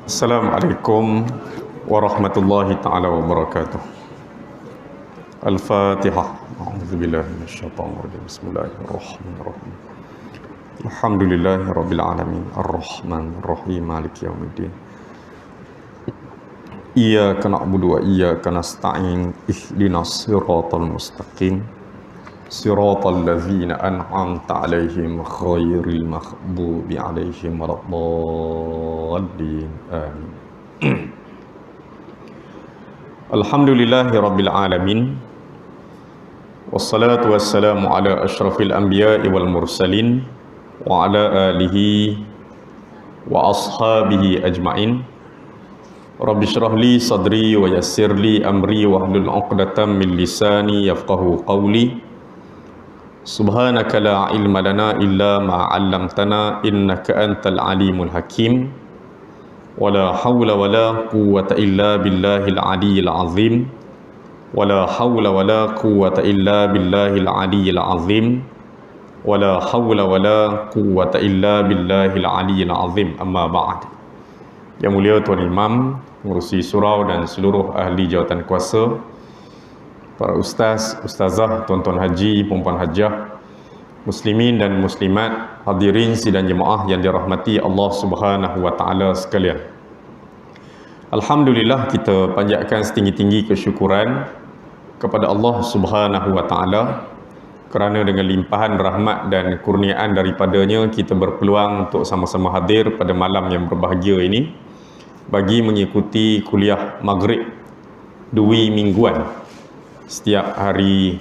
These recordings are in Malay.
Assalamualaikum warahmatullahi ta'ala wabarakatuh. Al-Fatihah. A'udzubillahi minasyaitonir rajim. Bismillahirrahmanirrahim. Alhamdulillahi rabbil alamin. Ar-Rahmanir Rahim. Maliki yaumiddin. Iyyaka na'budu wa iyyaka nasta'in. Ihdinas siratal mustaqim. Siratal ladzina an'amta 'alaihim ghairil maghdubi 'alaihim waladdallin. Amin. Alhamdulillahirabbil alamin. Wassalatu wassalamu ala asyrafil anbiya'i wal mursalin wa ala alihi wa ashabihi ajma'in. Rabbi shrah li sadri wa yassir li amri wahlul 'uqdatam min lisani yafqahu qawli. Subhanaka la ilma lana illa ma 'allamtana innaka antal alimul hakim. Wala hawla wala quwwata illa billahil aliyyil azim. Wala hawla wala quwwata illa billahil aliyyil azim. Wala hawla wala quwwata illa billahil aliyyil azim. Amma ba'd. Yang mulia Tuan Imam, pengurusi surau dan seluruh ahli jawatan kuasa, para ustaz, ustazah, tuan-tuan haji, perempuan hajah, muslimin dan muslimat, hadirin sidang jemaah yang dirahmati Allah Subhanahu wa taala sekalian. Alhamdulillah, kita panjatkan setinggi-tinggi kesyukuran kepada Allah Subhanahu wa taala kerana dengan limpahan rahmat dan kurniaan daripadanya kita berpeluang untuk sama-sama hadir pada malam yang berbahagia ini bagi mengikuti kuliah maghrib dui mingguan setiap hari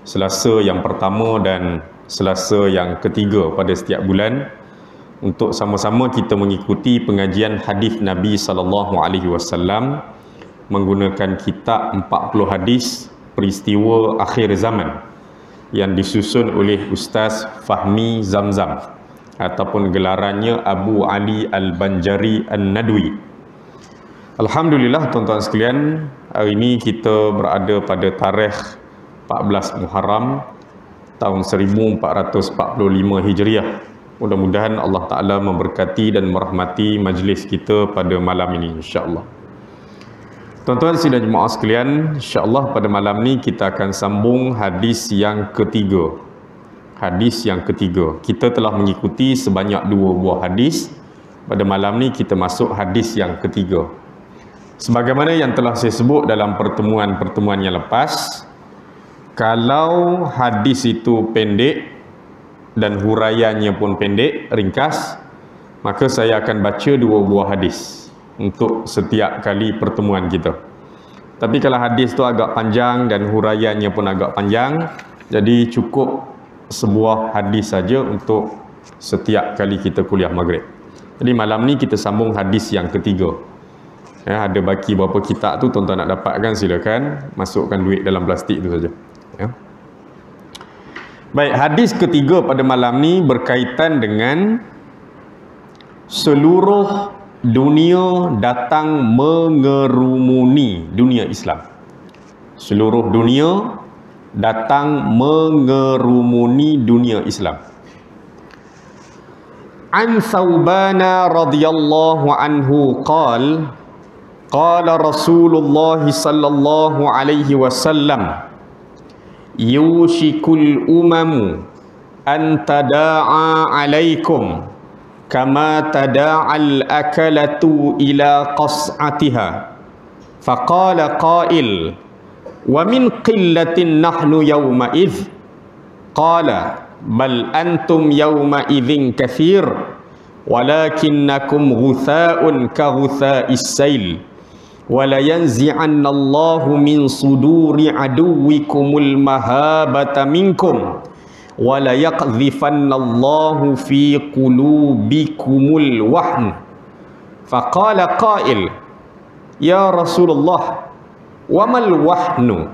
Selasa yang pertama dan Selasa yang ketiga pada setiap bulan, untuk sama-sama kita mengikuti pengajian hadis Nabi sallallahu alaihi wasallam menggunakan kitab 40 hadis peristiwa akhir zaman yang disusun oleh Ustaz Fahmi Zamzam ataupun gelarannya Abu Ali Al-Banjari An-Nadwi. Alhamdulillah tuan-tuan sekalian, hari ini kita berada pada tarikh 14 Muharram tahun 1445 Hijriah. Mudah-mudahan Allah Ta'ala memberkati dan merahmati majlis kita pada malam ini, insya-Allah. Tuan-tuan sidang jemaah sekalian, insya-Allah pada malam ini kita akan sambung hadis yang ketiga. Hadis yang ketiga. Kita telah mengikuti sebanyak 2 buah hadis. Pada malam ini kita masuk hadis yang ketiga. Sebagaimana yang telah saya sebut dalam pertemuan-pertemuan yang lepas, kalau hadis itu pendek dan huraiannya pun pendek, ringkas, maka saya akan baca 2 buah hadis untuk setiap kali pertemuan kita. Tapi kalau hadis itu agak panjang dan huraiannya pun agak panjang, jadi cukup sebuah hadis saja untuk setiap kali kita kuliah maghrib. Jadi malam ni kita sambung hadis yang ketiga. Ya, ada baki berapa kitab tu tuan-tuan nak dapatkan, silakan masukkan duit dalam plastik tu saja. Ya. Baik, hadis ketiga pada malam ni berkaitan dengan seluruh dunia datang mengerumuni dunia Islam. Seluruh dunia datang mengerumuni dunia Islam. An Thawbana radhiyallahu anhu qala qala Rasulullah sallallahu alaihi wasallam yushikul umamu an tada'a alaikum kama tada'al akalatu ila qas'atiha faqala qail wa min qillatin nahnu yawma idh qala bal antum yawma idhin kathir walakinnakum ghutha'un ka ghutha'is sail wala yanzi'anna Allahu min suduri aduwikumul mahabata minkum wala yaqdhifanna Allahu fi qulubikumul wahn. Faqala qail ya Rasulullah wa mal wahnu?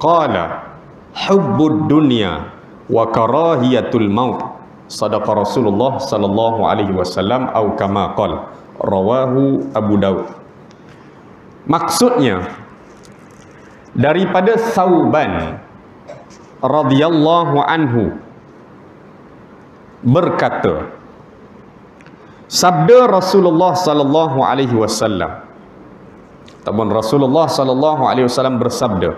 Qala hubbud dunya wa karahiyatul maut. Sadaqa Rasulullah sallallahu alaihi wasallam atau kama qala. Rawahu Abu Daud. Maksudnya daripada Thawban radhiyallahu anhu berkata, Sabda Rasulullah sallallahu alaihi wasallam, ataupun Rasulullah sallallahu alaihi wasallam bersabda,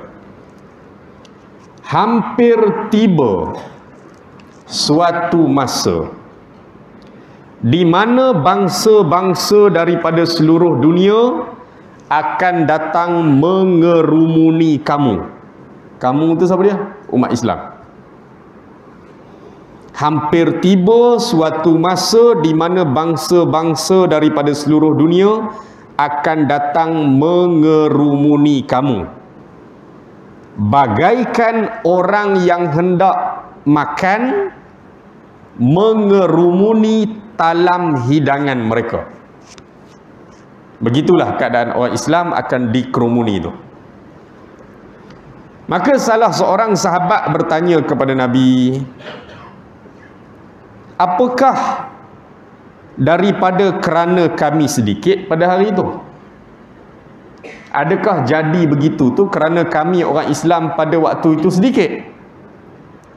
hampir tiba suatu masa di mana bangsa-bangsa daripada seluruh dunia akan datang mengerumuni kamu. Kamu tu siapa dia? Umat Islam. Hampir tiba suatu masa di mana bangsa-bangsa daripada seluruh dunia akan datang mengerumuni kamu, bagaikan orang yang hendak makan mengerumuni talam hidangan mereka. Begitulah keadaan orang Islam akan dikerumuni itu. Maka salah seorang sahabat bertanya kepada Nabi, apakah daripada kerana kami sedikit pada hari itu? Adakah jadi begitu tu kerana kami orang Islam pada waktu itu sedikit,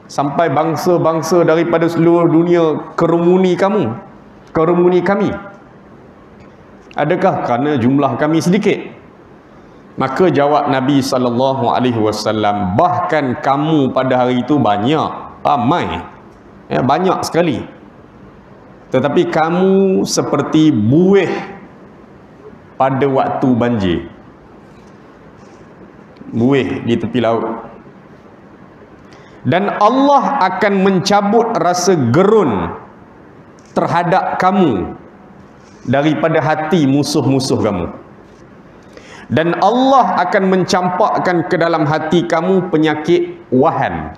sampai bangsa-bangsa daripada seluruh dunia kerumuni kami? Adakah kerana jumlah kami sedikit? Maka jawab Nabi SAW, bahkan kamu pada hari itu banyak, ramai, banyak sekali. Tetapi kamu seperti buih pada waktu banjir, buih di tepi laut. Dan Allah akan mencabut rasa gerun terhadap kamu daripada hati musuh-musuh kamu. Dan Allah akan mencampakkan ke dalam hati kamu penyakit wahan.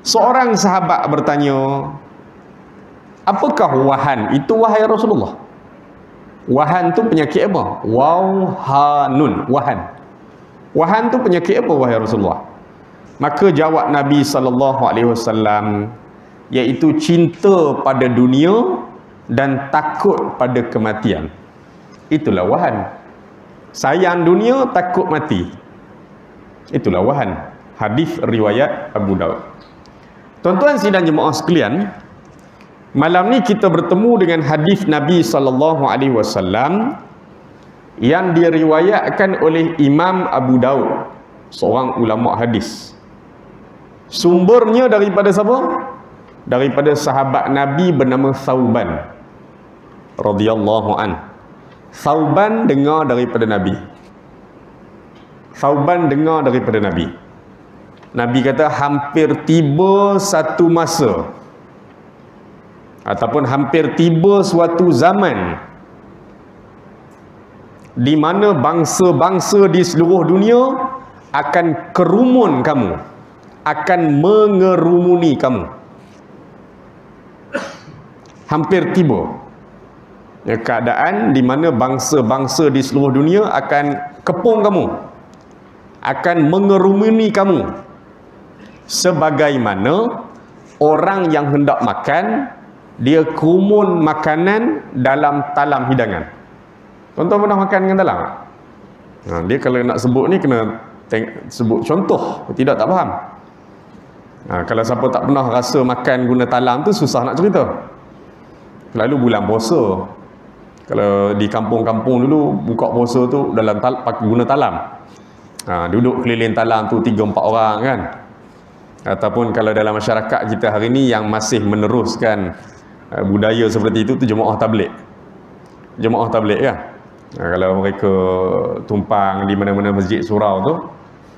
Seorang sahabat bertanya, apakah wahan itu wahai Rasulullah? Wahan tu penyakit apa? Wauhanun, wahan. Wahan tu penyakit apa wahai Rasulullah? Maka jawab Nabi SAW, iaitu cinta pada dunia dan takut pada kematian. Itulah wahan. Sayang dunia, takut mati. Itulah wahan. Hadis riwayat Abu Daud. Tuan-tuan sidang jemaah sekalian, malam ni kita bertemu dengan hadis Nabi SAW yang diriwayatkan oleh Imam Abu Daud, seorang ulama hadis. Sumbernya daripada siapa? Daripada sahabat Nabi bernama Thauban radhiyallahu an. Thauban dengar daripada Nabi. Thauban dengar daripada Nabi. Nabi kata hampir tiba satu masa, ataupun hampir tiba suatu zaman di mana bangsa-bangsa di seluruh dunia akan kerumun kamu, akan mengerumuni kamu. Hampir tiba keadaan di mana bangsa-bangsa di seluruh dunia akan kepung kamu, akan mengerumuni kamu, sebagaimana orang yang hendak makan, dia kerumun makanan dalam talam hidangan. Tuan-tuan pernah makan dengan talam? Dia kalau nak sebut ni kena sebut contoh, tidak tak faham. Kalau siapa tak pernah rasa makan guna talam tu susah nak cerita. Lalu bulan puasa, kalau di kampung-kampung dulu buka puasa tu dalam pakai guna talam. Duduk keliling talam tu 3-4 orang kan. Ataupun kalau dalam masyarakat kita hari ni yang masih meneruskan budaya seperti itu tu jemaah tabligh. Jemaah tabligh kan. Kalau mereka tumpang di mana-mana masjid surau tu,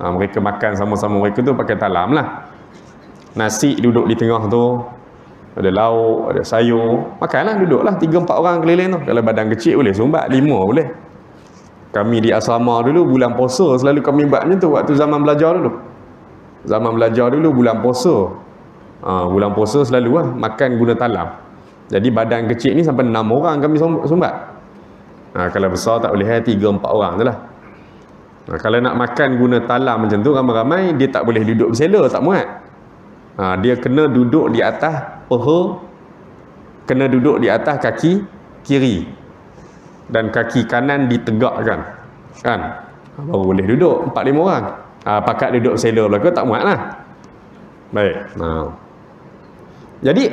mereka makan sama-sama mereka tu pakai talam lah. Nasi duduk di tengah tu, ada lauk, ada sayur, makanlah, duduklah 3-4 orang keliling tu. Kalau badan kecil boleh sumbat, 5 boleh. Kami di asrama dulu bulan puasa selalu kami buat macam tu waktu zaman belajar dulu. Zaman belajar dulu bulan puasa. Bulan puasa selalu lah makan guna talam. Jadi badan kecil ni sampai 6 orang kami sumbat. Kalau besar tak boleh 3-4 orang tu lah. Kalau nak makan guna talam macam tu ramai-ramai, dia tak boleh duduk bersela, tak muat. Dia kena duduk di atas paha, kena duduk di atas kaki kiri, dan kaki kanan ditegakkan, kan? Baru boleh duduk 4-5 orang. Pakat duduk bersela belaka tak muat lah. Baik. Jadi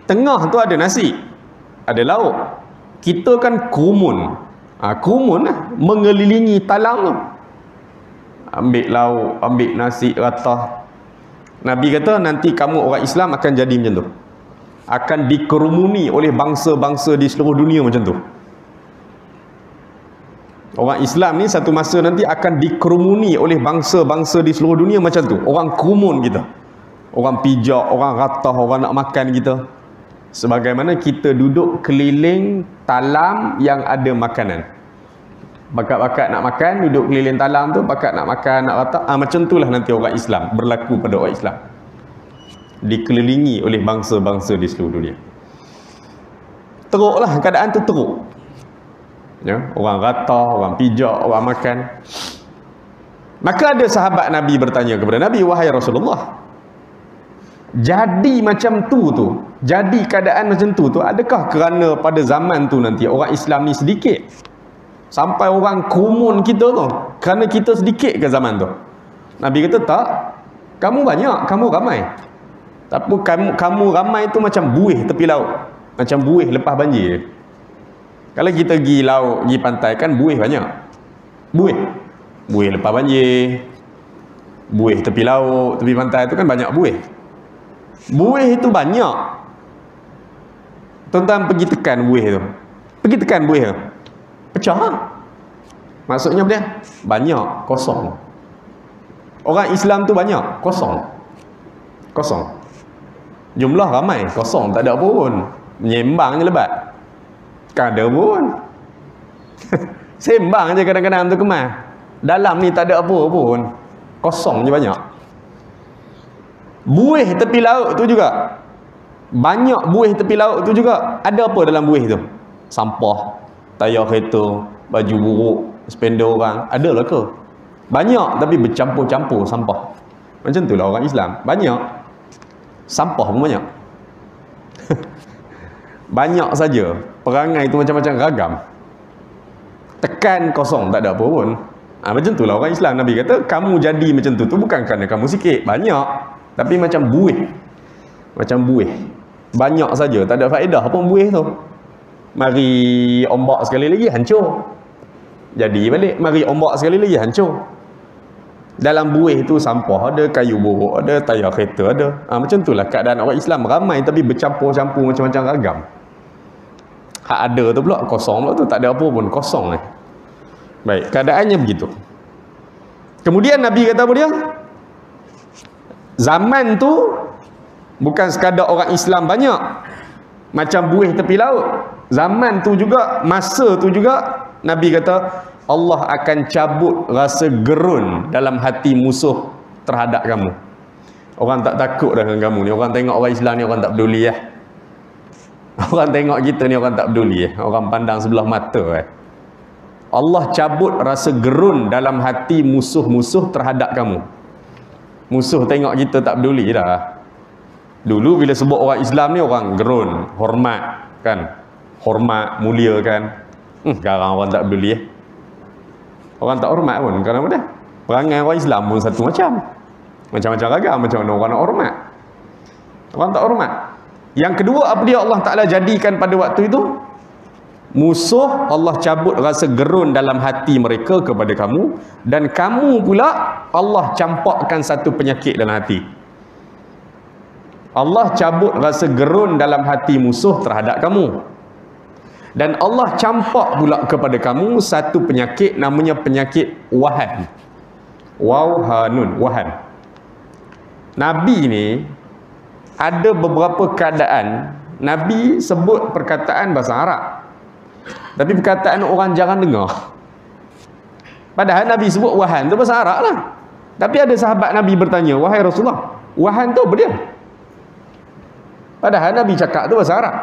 tengah tu ada nasi. ada lauk. Kita kan kumun. Kumun mengelilingi talang tu. Ambil lauk, ambil nasi ratah. Nabi kata nanti kamu orang Islam akan jadi macam tu. Akan dikerumuni oleh bangsa-bangsa di seluruh dunia macam tu. Orang Islam ni satu masa nanti akan dikerumuni oleh bangsa-bangsa di seluruh dunia macam tu. Orang kumun kita. Orang pijak, orang ratah, orang nak makan kita. Sebagaimana kita duduk keliling talam yang ada makanan. Bakat-bakat nak makan, duduk keliling talam tu, bakat nak makan, nak ratah. Macam itulah nanti orang Islam berlaku pada orang Islam. Dikelilingi oleh bangsa-bangsa di seluruh dunia. Teruklah keadaan tu teruk. Ya, orang ratah, orang pijak, orang makan. Maka ada sahabat Nabi bertanya kepada Nabi, wahai Rasulullah, jadi macam tu, jadi keadaan macam tu adakah kerana pada zaman tu nanti orang Islam ni sedikit sampai orang kumun kita tu, kerana kita sedikit ke zaman tu? Nabi kata tak, kamu banyak, kamu ramai. Tapi kamu ramai tu macam buih tepi laut, macam buih lepas banjir. Kalau kita pergi laut, pergi pantai kan buih banyak. Buih lepas banjir, buih tepi laut, tepi pantai tu kan banyak buih. Buih itu banyak. Tuan-tuan pergi tekan buih tu. Pergi tekan buih tu. Pecah lah. Maksudnya apa dia? Banyak, kosong. Orang Islam tu banyak, kosong. Kosong. Jumlah ramai, kosong, tak ada apa pun. Menyembang je lebat. Tak ada pun. Sembang je kadang-kadang tu kemas. Dalam ni tak ada apa pun. Kosong je banyak. Buih tepi laut tu juga. Banyak buih tepi laut tu juga. Ada apa dalam buih tu? Sampah, tayar kereta, baju buruk, spender orang. Adalah ke? Banyak tapi bercampur-campur sampah. Macam tu lah orang Islam. Banyak. Sampah pun banyak. Banyak saja. Perangai tu macam-macam ragam. Tekan kosong, tak ada apa pun. Macam tu lah orang Islam. Nabi kata, kamu jadi macam tu bukan kerana kamu sikit. Banyak. Tapi macam buih. Macam buih. Banyak saja. Tak ada faedah pun buih tu. Mari ombak sekali lagi, hancur. Jadi balik. Mari ombak sekali lagi, hancur. Dalam buih tu sampah ada, kayu buruk ada, tayar kereta ada. Macam tu lah keadaan orang Islam. Ramai tapi bercampur-campur macam-macam ragam. Hak ada tu pula kosong pula tu. Tak ada apa pun. Kosong lah. Baik. Keadaannya begitu. Kemudian Nabi kata apa dia? Zaman tu bukan sekadar orang Islam banyak macam buih tepi laut. Zaman tu juga, masa tu juga Nabi kata Allah akan cabut rasa gerun dalam hati musuh terhadap kamu. Orang tak takut dengan kamu ni. Orang tengok orang Islam ni orang tak peduli ya. Orang tengok kita ni orang tak peduli ya. Orang pandang sebelah mata Allah cabut rasa gerun dalam hati musuh-musuh terhadap kamu. Musuh tengok kita tak peduli dah. Dulu bila sebut orang Islam ni orang gerun, hormat kan. Hormat, mulia kan. Sekarang orang tak peduli Orang tak hormat pun. Kenapa dah? Perangai orang Islam pun satu macam. Macam-macam ragam. Macam mana orang nak hormat? Orang tak hormat. Yang kedua, apa dia Allah Ta'ala jadikan pada waktu itu? Musuh Allah cabut rasa gerun dalam hati mereka kepada kamu. Dan kamu pula Allah campakkan satu penyakit dalam hati. Allah cabut rasa gerun dalam hati musuh terhadap kamu. Dan Allah campak pula kepada kamu satu penyakit namanya penyakit wahan. Wahanun, wahan. Nabi ni ada beberapa keadaan Nabi sebut perkataan bahasa Arab. Tapi perkataan orang jarang dengar. Padahal Nabi sebut wahan tu bahasa Arab lah. Tapi ada sahabat Nabi bertanya, wahai Rasulullah, wahan tu apa dia? Padahal Nabi cakap tu bahasa Arab.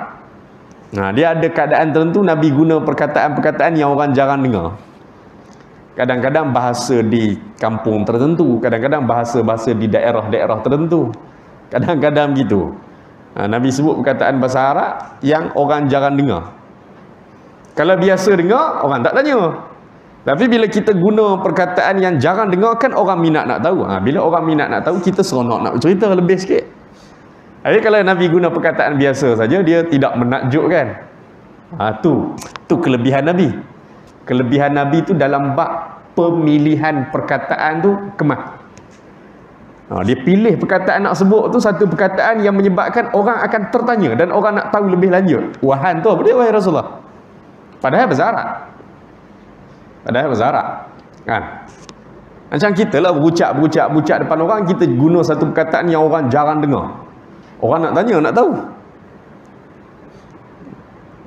Dia ada keadaan tertentu Nabi guna perkataan-perkataan yang orang jarang dengar. Kadang-kadang bahasa di kampung tertentu, kadang-kadang bahasa-bahasa di daerah-daerah tertentu. Kadang-kadang gitu. Nabi sebut perkataan bahasa Arab yang orang jarang dengar. Kalau biasa dengar, orang tak tanya. Tapi bila kita guna perkataan yang jarang dengar, kan orang minat nak tahu. Bila orang minat nak tahu, kita seronok nak cerita lebih sikit. Jadi kalau Nabi guna perkataan biasa saja, dia tidak menakjubkan. Tu kelebihan Nabi. Kelebihan Nabi tu dalam bab pemilihan perkataan tu kemah. Dia pilih perkataan nak sebut tu satu perkataan yang menyebabkan orang akan tertanya dan orang nak tahu lebih lanjut. Wahan tu apa dia wahai Rasulullah? Padahal bahasa Arab. Kan? Macam kita lah berucap depan orang, kita guna satu perkataan yang orang jarang dengar. Orang nak tanya, nak tahu.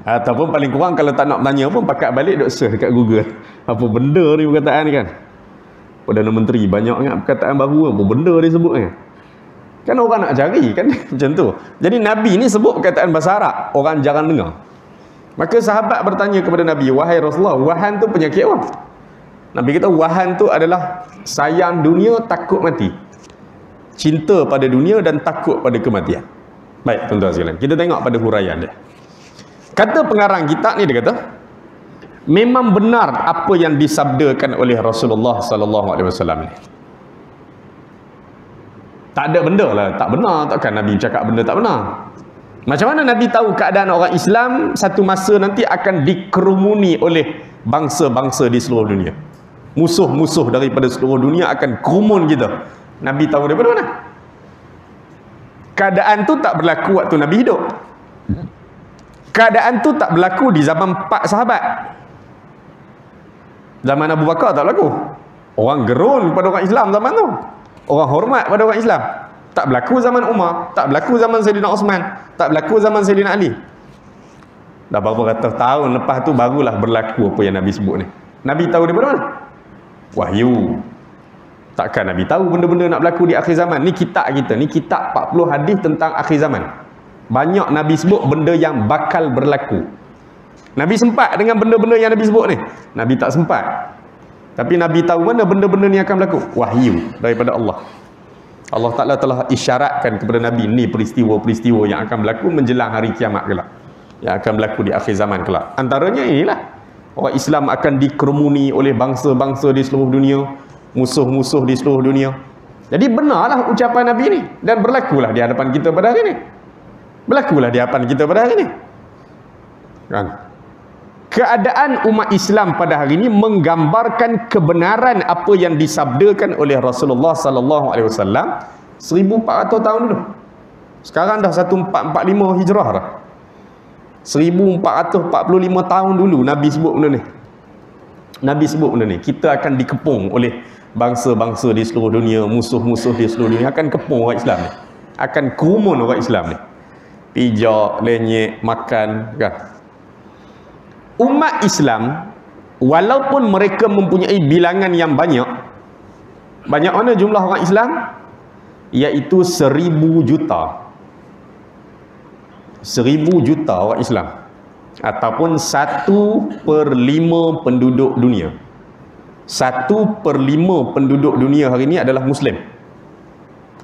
Ataupun paling kurang kalau tak nak tanya pun pakat balik duk search dekat Google. Apa benda ni perkataan ni kan? Perdana Menteri banyak ingat perkataan baru, apa benda dia sebut kan? Kan orang nak cari kan macam tu. Jadi Nabi ni sebut perkataan bahasa Arab, orang jarang dengar. Maka sahabat bertanya kepada Nabi, wahai Rasulullah, wahan tu penyakit apa? Nabi kata wahan tu adalah sayang dunia, takut mati. Cinta pada dunia dan takut pada kematian. Baik tuan-tuan sekalian, kita tengok pada huraian dia. Kata pengarang kitab ni, dia kata memang benar apa yang disabdakan oleh Rasulullah sallallahu alaihi wasallam ni. Tak ada benda lah tak benar, takkan Nabi cakap benda tak benar. Macam mana Nabi tahu keadaan orang Islam satu masa nanti akan dikerumuni oleh bangsa-bangsa di seluruh dunia? Musuh-musuh daripada seluruh dunia akan kerumun kita. Nabi tahu daripada mana? Keadaan tu tak berlaku waktu Nabi hidup. Keadaan tu tak berlaku di zaman 4 sahabat. Zaman Abu Bakar tak berlaku. Orang gerun pada orang Islam zaman tu. Orang hormat pada orang Islam. Tak berlaku zaman Umar, tak berlaku zaman Sayyidina Osman, tak berlaku zaman Sayyidina Ali. Dah berapa ratus tahun lepas tu barulah berlaku apa yang Nabi sebut ni. Nabi tahu daripada mana? Wahyu. Takkan Nabi tahu benda-benda nak berlaku di akhir zaman. Ni kitab kita, ni kitab 40 hadis tentang akhir zaman. Banyak Nabi sebut benda yang bakal berlaku. Nabi sempat dengan benda-benda yang Nabi sebut ni? Nabi tak sempat. Tapi Nabi tahu mana benda-benda ni akan berlaku? Wahyu daripada Allah. Allah Ta'ala telah isyaratkan kepada Nabi, ni peristiwa-peristiwa yang akan berlaku menjelang hari kiamat kelak, yang akan berlaku di akhir zaman kelak. Antaranya inilah, orang Islam akan dikerumuni oleh bangsa-bangsa di seluruh dunia, musuh-musuh di seluruh dunia. Jadi benarlah ucapan Nabi ni, dan berlakulah di hadapan kita pada hari ni. Berlakulah di hadapan kita pada hari ni kan? Keadaan umat Islam pada hari ini menggambarkan kebenaran apa yang disabdakan oleh Rasulullah sallallahu alaihi wasallam 1400 tahun dulu. Sekarang dah 1445 Hijrah dah. 1445 tahun dulu Nabi sebut benda ni. Nabi sebut benda ni. Kita akan dikepung oleh bangsa-bangsa di seluruh dunia, musuh-musuh di seluruh dunia akan kepung orang Islam ni. Akan kerumun orang Islam ni. Pijak, lenyek, makan kan. Umat Islam walaupun mereka mempunyai bilangan yang banyak mana jumlah orang Islam? Iaitu 1000 juta. 1000 juta orang Islam, ataupun 1/5 penduduk dunia. 1/5 penduduk dunia hari ini adalah Muslim,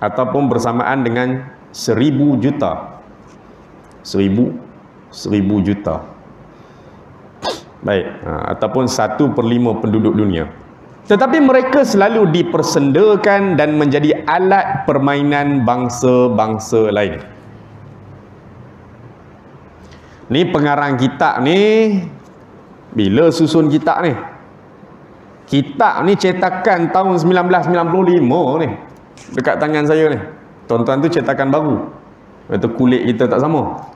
ataupun bersamaan dengan 1000 juta. 1000 juta. Baik, ataupun 1/5 penduduk dunia. Tetapi mereka selalu dipersendakan dan menjadi alat permainan bangsa-bangsa lain. Ni pengarang kitab ni bila susun kitab ni? Kitab ni cetakan tahun 1995 ni. Dekat tangan saya ni. Tuan-tuan tu cetakan baru. Itu kulit kita tak sama.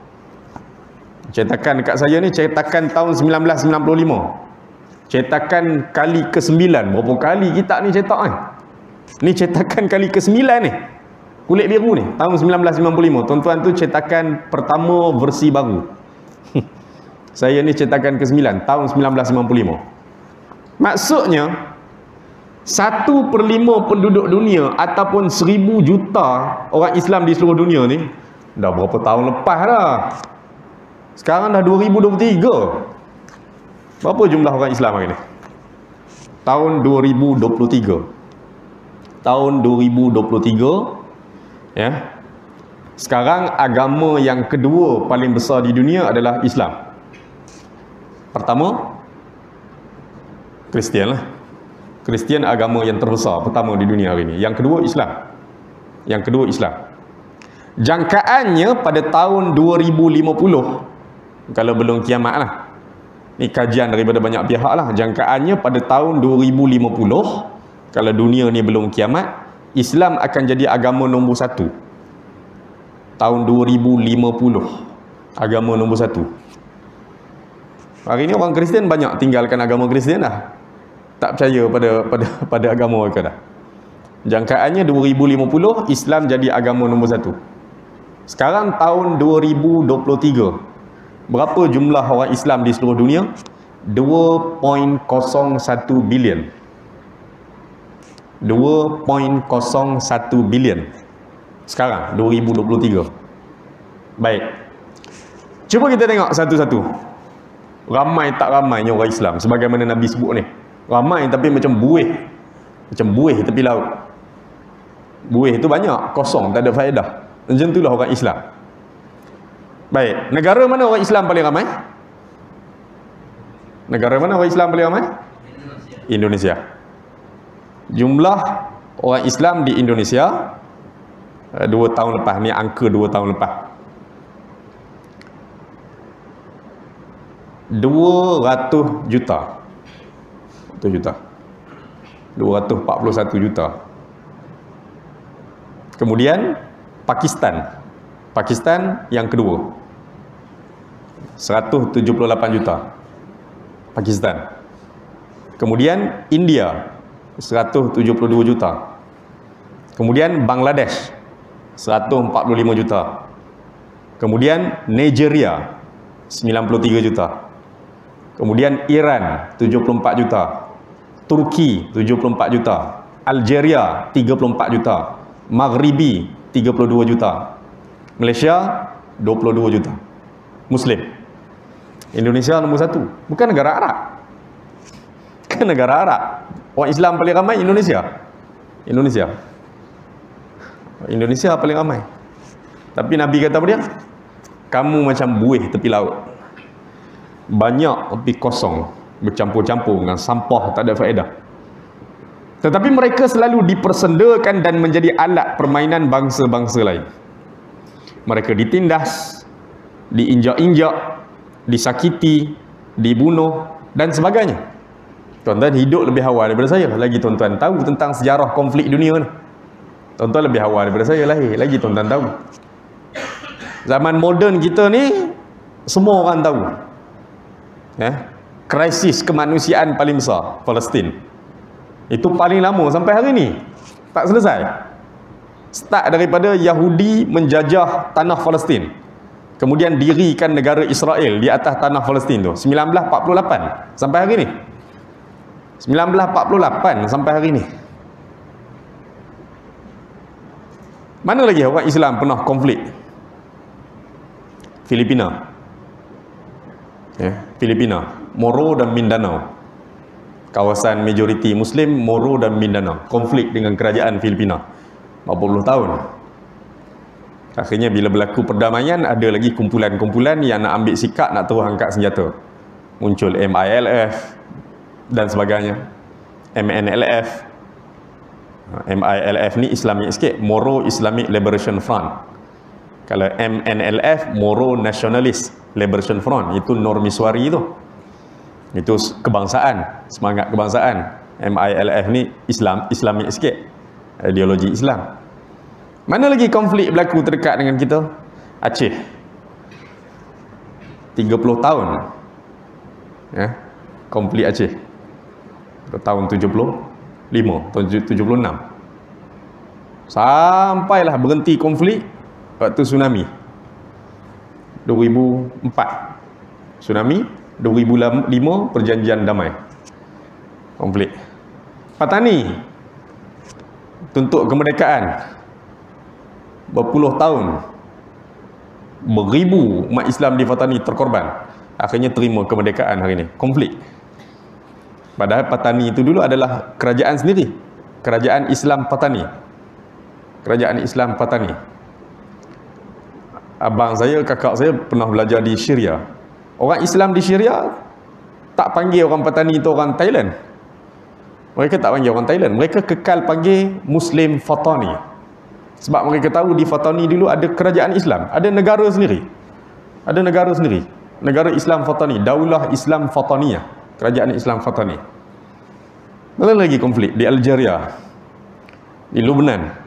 Cetakan dekat saya ni cetakan tahun 1995. Cetakan kali ke-9. Berapa kali kitab ni cetak ni? Ni cetakan kali ke-9 ni. Kulit biru ni tahun 1995. Tuan-tuan tu cetakan pertama versi baru. Saya ni cetakan ke-9 tahun 1995. Maksudnya 1/5 penduduk dunia ataupun 1000 juta orang Islam di seluruh dunia ni dah berapa tahun lepas dah. Sekarang dah 2023. Berapa jumlah orang Islam hari ni? Tahun 2023. Tahun 2023 ya. Sekarang agama yang kedua paling besar di dunia adalah Islam. Pertama Kristian lah. Kristian agama yang terbesar pertama di dunia hari ini. Yang kedua Islam. Yang kedua Islam. Jangkaannya pada tahun 2050 Kalau belum kiamat lah. Ni kajian daripada banyak pihak lah. Jangkaannya pada tahun 2050, kalau dunia ni belum kiamat, Islam akan jadi agama nombor 1. Tahun 2050, agama nombor 1. Hari ni orang Kristian banyak tinggalkan agama Kristian dah. Tak percaya pada agama mereka dah. Jangkaannya 2050, Islam jadi agama nombor 1. Sekarang tahun 2023, berapa jumlah orang Islam di seluruh dunia? 2.01 bilion. 2.01 bilion. Sekarang 2023. Baik. Cuba kita tengok satu-satu. Ramai tak ramainya orang Islam sebagaimana Nabi sebut ni. Ramai tapi macam buih. Macam buih tepi laut. Buih tu banyak, kosong, tak ada faedah. Macam itulah orang Islam. Baik, negara mana orang Islam paling ramai? Negara mana orang Islam paling ramai? Indonesia. Jumlah orang Islam di Indonesia 2 tahun lepas, ni angka 2 tahun lepas, 200 juta. 241 juta. Kemudian Pakistan yang kedua, 178 juta. Pakistan. Kemudian India 172 juta. Kemudian Bangladesh 145 juta. Kemudian Nigeria 93 juta. Kemudian Iran 74 juta. Turki 74 juta. Algeria 34 juta. Maghribi 32 juta. Malaysia 22 juta Muslim. Indonesia nombor 1. Bukan negara Arab. Bukan negara Arab. Orang Islam paling ramai Indonesia. Indonesia paling ramai. Tapi Nabi kata apa dia? Kamu macam buih tepi laut. Banyak tapi kosong, bercampur-campur dengan sampah, tak ada faedah. Tetapi mereka selalu dipersendakan dan menjadi alat permainan bangsa-bangsa lain. Mereka ditindas, diinjak-injak, disakiti, dibunuh dan sebagainya. Tuan-tuan hidup lebih awal daripada saya. Lagi tuan-tuan tahu tentang sejarah konflik dunia ni. Tuan-tuan lebih awal daripada saya lahir. Lagi tuan-tuan tahu. Zaman moden kita ni semua orang tahu. Krisis kemanusiaan paling besar Palestin. Itu paling lama sampai hari ni tak selesai. Start daripada Yahudi menjajah tanah Palestin, kemudian dirikan negara Israel di atas tanah Palestin tu 1948 sampai hari ni. 1948 sampai hari ni. Mana lagi orang Islam pernah konflik? Filipina. Filipina, Moro dan Mindanao. Kawasan majoriti Muslim, Moro dan Mindanao. Konflik dengan kerajaan Filipina 40 tahun. Akhirnya bila berlaku perdamaian, ada lagi kumpulan-kumpulan yang nak ambil sikap, nak terus angkat senjata. Muncul MILF dan sebagainya. MNLF. MILF ni Islamic sikit, Moro Islamic Liberation Front. Kalau MNLF, Moro Nationalist Liberation Front, itu Normiswari tu. Itu kebangsaan, semangat kebangsaan. MILF ni Islamic sikit, ideologi Islam. Mana lagi konflik berlaku terdekat dengan kita? Aceh. 30 tahun. Konflik Aceh. Tahun 75, tahun 76. Sampailah berhenti konflik waktu tsunami. 2004. Tsunami, 2005 perjanjian damai. Konflik. Patani tuntut kemerdekaan. Berpuluh tahun, beribu umat Islam di Patani terkorban. Akhirnya terima kemerdekaan hari ini. Konflik. Padahal Patani itu dulu adalah kerajaan sendiri. Kerajaan Islam Patani. Kerajaan Islam Patani. Abang saya, kakak saya pernah belajar di Syria. Orang Islam di Syria tak panggil orang Patani itu orang Thailand. Mereka tak panggil orang Thailand. Mereka kekal panggil Muslim Fatani. Sebab mereka tahu di Fatani dulu ada kerajaan Islam, ada negara sendiri. Ada negara sendiri. negara Islam Fatani, Daulah Islam Fataniyah, kerajaan Islam Fatani. Mana lagi konflik di Algeria, di Lebanon.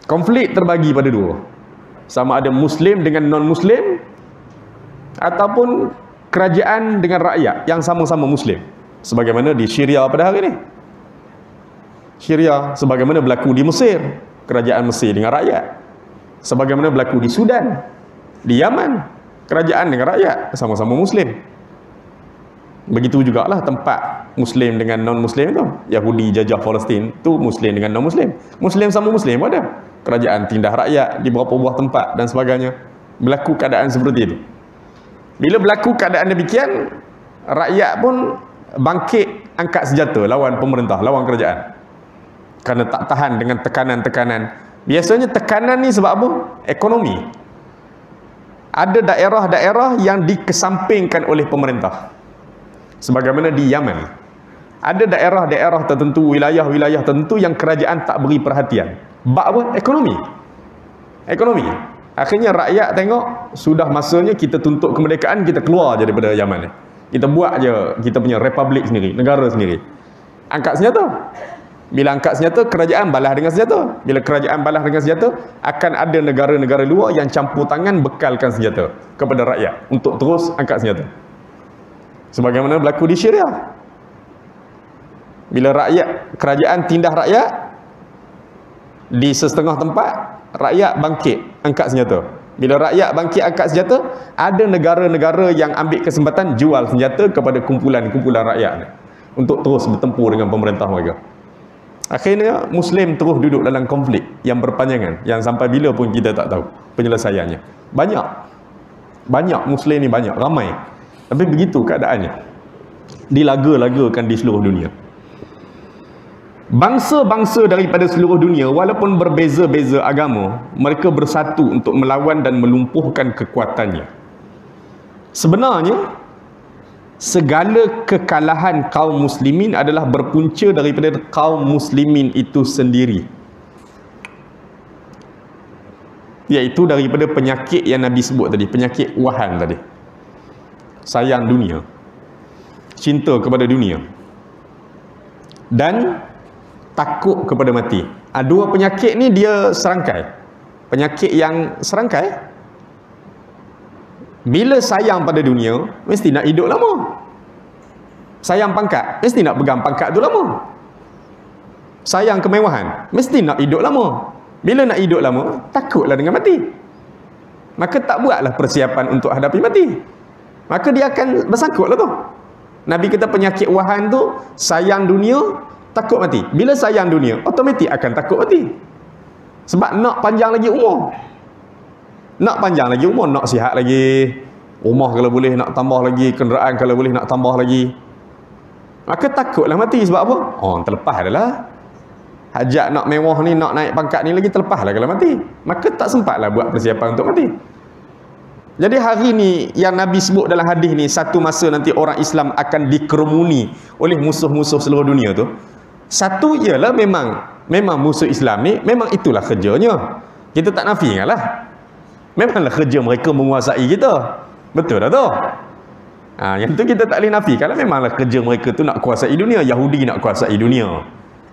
Konflik terbagi pada dua, sama ada Muslim dengan non-Muslim ataupun kerajaan dengan rakyat yang sama-sama Muslim, sebagaimana di Syria pada hari ini. Syria, sebagaimana berlaku di Mesir, kerajaan Mesir dengan rakyat, sebagaimana berlaku di Sudan, di Yaman, kerajaan dengan rakyat sama-sama Muslim. Begitu jugalah tempat Muslim dengan non-Muslim itu. Yahudi jajah Palestin tu Muslim dengan non-Muslim, Muslim sama Muslim pun ada. Kerajaan tindah rakyat di beberapa buah tempat dan sebagainya. Berlaku keadaan seperti itu. Bila berlaku keadaan demikian, rakyat pun bangkit angkat senjata lawan pemerintah, lawan kerajaan, kerana tak tahan dengan tekanan-tekanan. Biasanya tekanan ni sebab apa? Ekonomi. Ada daerah-daerah yang dikesampingkan oleh pemerintah, sebagaimana di Yaman. Ada daerah-daerah tertentu, wilayah-wilayah tertentu yang kerajaan tak beri perhatian. Bab apa? Ekonomi. Ekonomi. Akhirnya rakyat tengok, sudah masanya kita tuntut kemerdekaan, kita keluar je daripada Yaman ni. Kita buat je kita punya republik sendiri, negara sendiri. Angkat senjata. Bila angkat senjata, kerajaan balas dengan senjata. Bila kerajaan balas dengan senjata, akan ada negara-negara luar yang campur tangan bekalkan senjata kepada rakyat untuk terus angkat senjata. Sebagaimana berlaku di Syria. Bila rakyat, kerajaan tindah rakyat di setengah tempat, rakyat bangkit angkat senjata. Bila rakyat bangkit angkat senjata, ada negara-negara yang ambil kesempatan jual senjata kepada kumpulan-kumpulan rakyat untuk terus bertempur dengan pemerintah mereka. Akhirnya Muslim terus duduk dalam konflik yang berpanjangan, yang sampai bila pun kita tak tahu penyelesaiannya. Banyak Muslim ni, banyak, ramai. Tapi begitu keadaannya, dilaga-lagakan di seluruh dunia. Bangsa-bangsa daripada seluruh dunia, walaupun berbeza-beza agama, mereka bersatu untuk melawan dan melumpuhkan kekuatannya. Sebenarnya segala kekalahan kaum muslimin adalah berpunca daripada kaum muslimin itu sendiri, iaitu daripada penyakit yang Nabi sebut tadi, penyakit wahan tadi. Sayang dunia, cinta kepada dunia, dan takut kepada mati. Dua penyakit ni dia serangkai. Penyakit yang serangkai, bila sayang pada dunia, mesti nak hidup lama. Sayang pangkat, mesti nak pegang pangkat tu lama. Sayang kemewahan, mesti nak hidup lama. Bila nak hidup lama, takutlah dengan mati. Maka tak buatlah persiapan untuk hadapi mati. Maka dia akan bersangkutlah tu. Nabi kata penyakit wahan tu, sayang dunia, takut mati. Bila sayang dunia, automatik akan takut mati. Sebab nak panjang lagi umur. Nak panjang lagi umur, nak sihat lagi, rumah kalau boleh nak tambah lagi, kenderaan kalau boleh nak tambah lagi. Maka takutlah mati. Sebab apa? Oh, terlepas adalah. Hajat nak mewah ni, nak naik pangkat ni lagi, terlepas lah kalau mati. Maka tak sempatlah buat persiapan untuk mati. Jadi hari ni yang Nabi sebut dalam hadis ni, satu masa nanti orang Islam akan dikerumuni oleh musuh-musuh seluruh dunia tu. Satu ialah memang musuh Islam ni, memang itulah kerjanya. Kita tak nafikan lah. Memanglah kerja mereka menguasai kita. Betul tak tu? Yang tu kita tak boleh nafikan lah. Memanglah kerja mereka tu nak kuasai dunia. Yahudi nak kuasai dunia,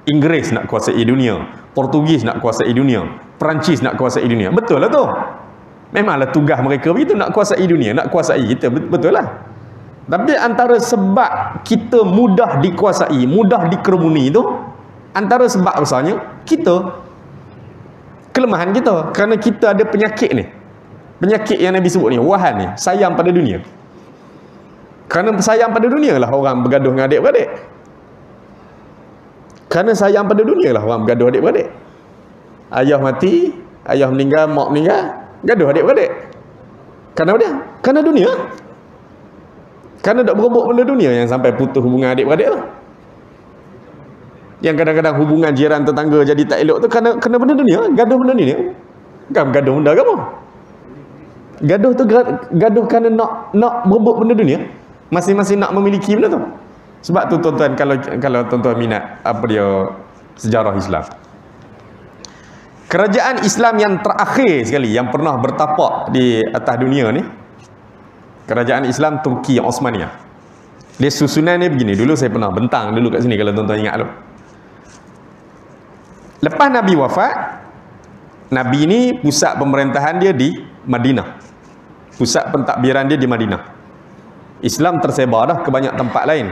Inggeris nak kuasai dunia, Portugis nak kuasai dunia, Perancis nak kuasai dunia. Betul lah tu. Memanglah tugas mereka begitu, nak kuasai dunia, nak kuasai kita. Betul lah. Tapi antara sebab kita mudah dikuasai, mudah dikerumuni itu, antara sebab besarnya kita, kelemahan kita. Kerana kita ada penyakit ni, penyakit yang Nabi sebut ni, wahan ni, sayang pada dunia. Kerana sayang pada dunia lah orang bergaduh dengan adik-beradik. Kerana sayang pada dunia lah orang bergaduh adik-beradik. Ayah mati, ayah meninggal, mak meninggal, gaduh adik-beradik. Kerana apa dia? Kerana dunia. Kerana tak berebut benda dunia yang sampai putus hubungan adik-beradik lah. Yang kadang-kadang hubungan jiran tetangga jadi tak elok tu kerana benda dunia, gaduh benda dunia. Bukan gaduh benda agama. Gaduh tu gaduh kerana nak berebut benda dunia. Masing-masing nak memiliki benda tu. Sebab tu tuan-tuan, kalau tuan-tuan minat apa dia sejarah Islam, kerajaan Islam yang terakhir sekali yang pernah bertapak di atas dunia ni Kerajaan Islam Turki Osmaniyah. Dia susunan dia begini. Dulu saya pernah bentang dulu kat sini kalau tuan-tuan ingat tu. Lepas Nabi wafat, Nabi ni pusat pemerintahan dia di Madinah. Pusat pentadbiran dia di Madinah. Islam tersebar dah ke banyak tempat lain.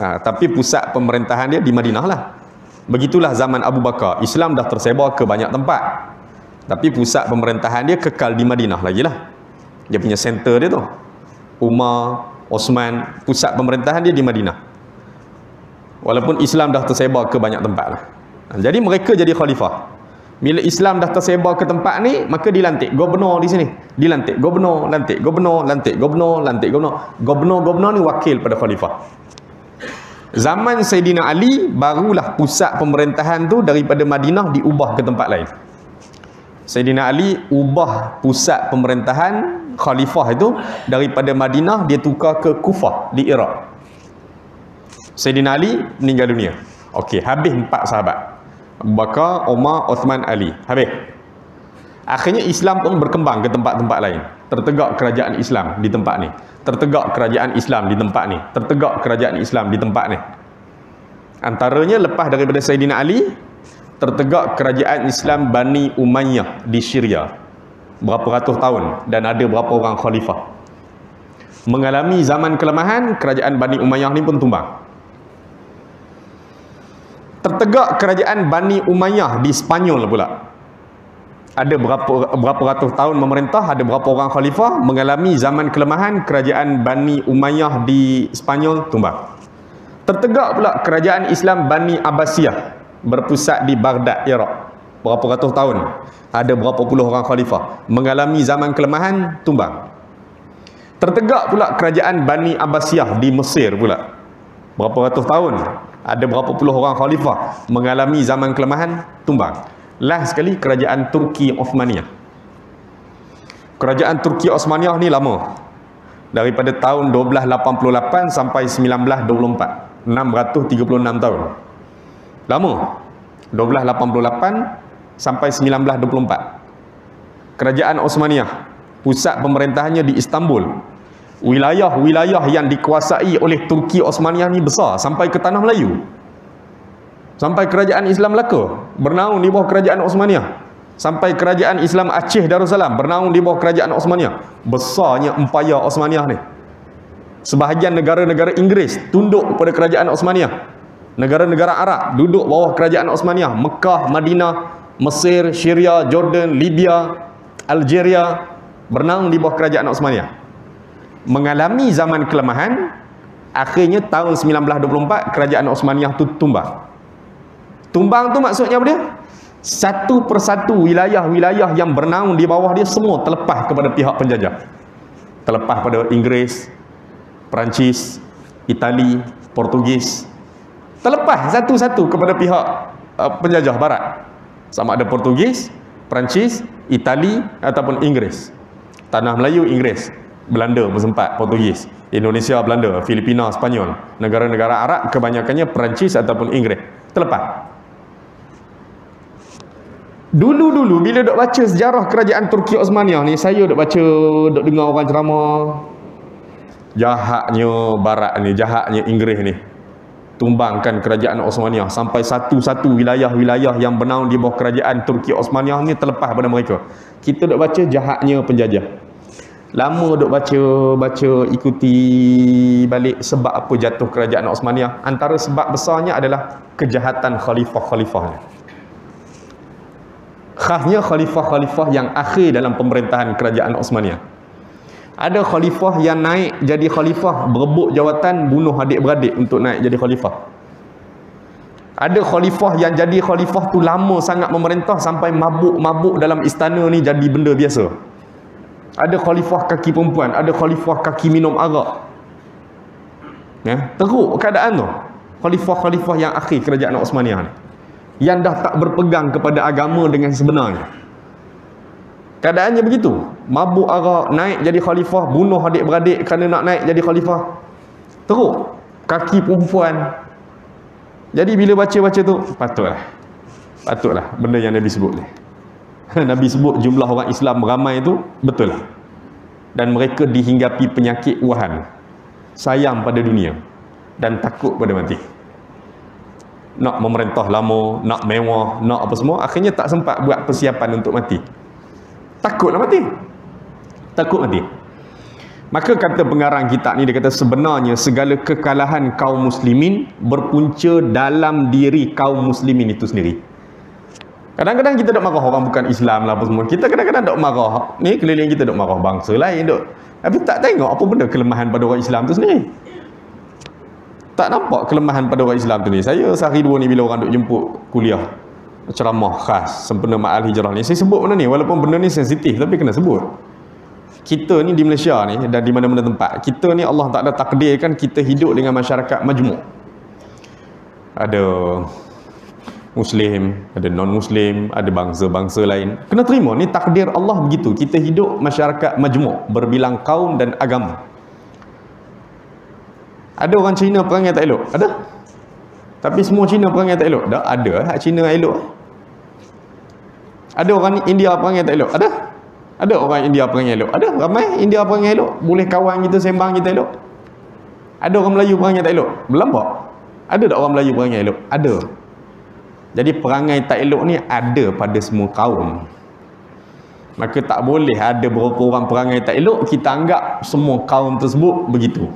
Tapi pusat pemerintahan dia di Madinah lah. Begitulah zaman Abu Bakar. Islam dah tersebar ke banyak tempat. Tapi pusat pemerintahan dia kekal di Madinah lagi lah. Dia punya center dia tu. Umar, Osman, pusat pemerintahan dia di Madinah. Walaupun Islam dah tersebar ke banyak tempat lah. Jadi mereka jadi khalifah. Bila Islam dah tersebar ke tempat ni, maka dilantik gubernur di sini. Dilantik gubernur, lantik gubernur, lantik gubernur, lantik gubernur. Gubernur-gubernur ni wakil pada khalifah. Zaman Sayyidina Ali, barulah pusat pemerintahan tu daripada Madinah diubah ke tempat lain. Sayyidina Ali ubah pusat pemerintahan khalifah itu daripada Madinah, dia tukar ke Kufah di Iraq. Sayyidina Ali meninggal dunia. Okey, habis 4 sahabat. Abu Bakar, Umar, Uthman, Ali. Habis. Akhirnya Islam pun berkembang ke tempat-tempat lain. Tertegak kerajaan Islam di tempat ni. Tertegak kerajaan Islam di tempat ni. Tertegak kerajaan Islam di tempat ni. Antaranya lepas daripada Sayyidina Ali, tertegak kerajaan Islam Bani Umayyah di Syria. Berapa ratus tahun dan ada berapa orang khalifah. Mengalami zaman kelemahan, kerajaan Bani Umayyah ni pun tumbang. Tertegak kerajaan Bani Umayyah di Spanyol pula. Ada berapa ratus tahun memerintah, ada berapa orang khalifah. Mengalami zaman kelemahan, kerajaan Bani Umayyah di Spanyol tumbang. Tertegak pula kerajaan Islam Bani Abbasiyah, berpusat di Baghdad, Iraq. Berapa ratus tahun, ada berapa puluh orang khalifah. Mengalami zaman kelemahan, tumbang. Tertegak pula kerajaan Bani Abbasiyah di Mesir pula. Berapa ratus tahun, ada berapa puluh orang khalifah. Mengalami zaman kelemahan, tumbang. Last sekali kerajaan Turki Osmaniyah. Kerajaan Turki Osmaniyah ni lama. Daripada tahun 1288 sampai 1924. 636 tahun. Lama. 1288 sampai 1924. Kerajaan Osmaniyah, pusat pemerintahannya di Istanbul. Wilayah-wilayah yang dikuasai oleh Turki Osmaniyah ni besar sampai ke tanah Melayu. Sampai kerajaan Islam Melaka bernaung di bawah kerajaan Osmaniyah. Sampai kerajaan Islam Aceh Darussalam bernaung di bawah kerajaan Osmaniyah. Besarnya empayar Osmaniyah ni. Sebahagian negara-negara Inggeris tunduk kepada kerajaan Osmaniyah. Negara-negara Arab duduk bawah kerajaan Osmaniyah. Mekah, Madinah, Mesir, Syria, Jordan, Libya, Algeria bernaung di bawah kerajaan Osmaniyah. Mengalami zaman kelemahan, akhirnya tahun 1924 kerajaan Osmaniyah tu tumbang. Tumbang tu maksudnya apa dia? Satu persatu wilayah-wilayah yang bernaung di bawah dia semua terlepas kepada pihak penjajah. Terlepas pada Inggeris, Perancis, Itali, Portugis. Terlepas satu-satu kepada pihak penjajah barat. Sama ada Portugis, Perancis, Itali ataupun Inggeris. Tanah Melayu, Inggeris. Belanda pun sempat, Portugis. Indonesia, Belanda. Filipina, Spanyol. Negara-negara Arab kebanyakannya Perancis ataupun Inggeris. Terlepas. Dulu-dulu bila dok baca sejarah kerajaan Turki Osmaniyah ni, saya dok baca, dok dengar orang ceramah. Jahatnya barat ni, jahatnya Inggeris ni. Tumbangkan kerajaan Osmaniyah sampai satu-satu wilayah-wilayah yang bernaung di bawah kerajaan Turki Osmaniyah ni terlepas pada mereka. Kita dok baca jahatnya penjajah. Lama dok baca ikuti balik sebab apa jatuh kerajaan Osmaniyah. Antara sebab besarnya adalah kejahatan khalifah-khalifahnya. Khasnya khalifah-khalifah yang akhir dalam pemerintahan kerajaan Osmaniyah. Ada khalifah yang naik jadi khalifah, berebut jawatan, bunuh adik-beradik untuk naik jadi khalifah. Ada khalifah yang jadi khalifah tu lama sangat memerintah sampai mabuk-mabuk dalam istana ni jadi benda biasa. Ada khalifah kaki perempuan, ada khalifah kaki minum arak. Ya, teruk keadaan tu. Khalifah-khalifah yang akhir kerajaan Osmaniyah ni, yang dah tak berpegang kepada agama dengan sebenarnya. Keadaannya begitu. Mabuk arak, naik jadi khalifah, bunuh adik-beradik kerana nak naik jadi khalifah. Teruk. Kaki perempuan. Jadi bila baca-baca tu, patutlah benda yang Nabi sebut ni. Nabi sebut jumlah orang Islam ramai tu, betul lah. dan mereka dihinggapi penyakit wahan, sayang pada dunia dan takut pada mati. Nak memerintah lama, nak mewah, nak apa semua, akhirnya tak sempat buat persiapan untuk mati. Takut nak mati. Takut mati. Maka kata pengarang kitab ni, dia kata sebenarnya segala kekalahan kaum muslimin berpunca dalam diri kaum muslimin itu sendiri. Kadang-kadang kita dok marah orang bukan Islam lah apa semua. Kita kadang-kadang dok marah, ni keliling kita dok marah bangsa lain dok. Tapi tak tengok apa benda kelemahan pada orang Islam tu sendiri. Tak nampak kelemahan pada orang Islam tu ni. Saya sehari dua ni bila orang dok jemput kuliah ceramah khas sempena Ma'al Hijrah ni, saya sebut benda ni walaupun benda ni sensitif tapi kena sebut. Kita ni di Malaysia ni dan di mana-mana tempat, kita ni Allah Ta'ala takdirkan kita hidup dengan masyarakat majmuk. Ada Muslim, ada non-Muslim, ada bangsa-bangsa lain. Kena terima, ni takdir Allah begitu. Kita hidup masyarakat majmuk, berbilang kaum dan agama. Ada orang Cina perangai tak elok? Ada. Tapi semua Cina perangai tak elok? Tak ada. Hak Cina elok. Ada orang India perangai tak elok? Ada. Ada orang India perangai elok? Ada. Ramai India perangai elok. Boleh kawan kita, sembang kita elok. Ada orang Melayu perangai tak elok? Berlambak. Ada tak orang Melayu perangai elok? Ada. Jadi perangai tak elok ni ada pada semua kaum. Maka tak boleh ada beberapa orang perangai tak elok, kita anggap semua kaum tersebut begitu.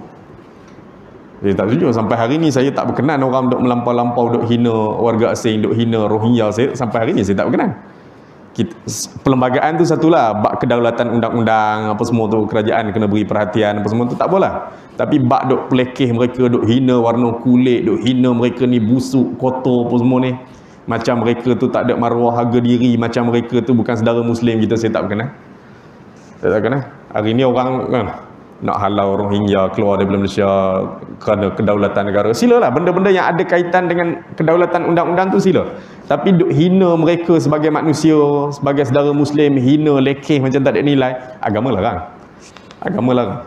Saya tak setuju. Sampai hari ni saya tak berkenan orang duk melampau-lampau, duk hina warga asing, duk hina Rohingya. Sampai hari ni saya tak berkenan. Perlembagaan tu satulah, bab kedaulatan undang-undang apa semua tu, kerajaan kena beri perhatian apa semua tu, tak apalah. Tapi bab duk pelekeh mereka, duk hina warna kulit, duk hina mereka ni busuk, kotor apa semua ni, macam mereka tu tak ada maruah harga diri, macam mereka tu bukan saudara Muslim kita, saya tak berkenan. Saya tak berkenan. Hari ni orang kan nak halau Rohingya keluar daripada Malaysia kerana kedaulatan negara, silalah. Benda-benda yang ada kaitan dengan kedaulatan undang-undang tu sila. Tapi duk hina mereka sebagai manusia, sebagai saudara Muslim, hina, lekeh macam tak ada nilai, agama larang. Agama larang.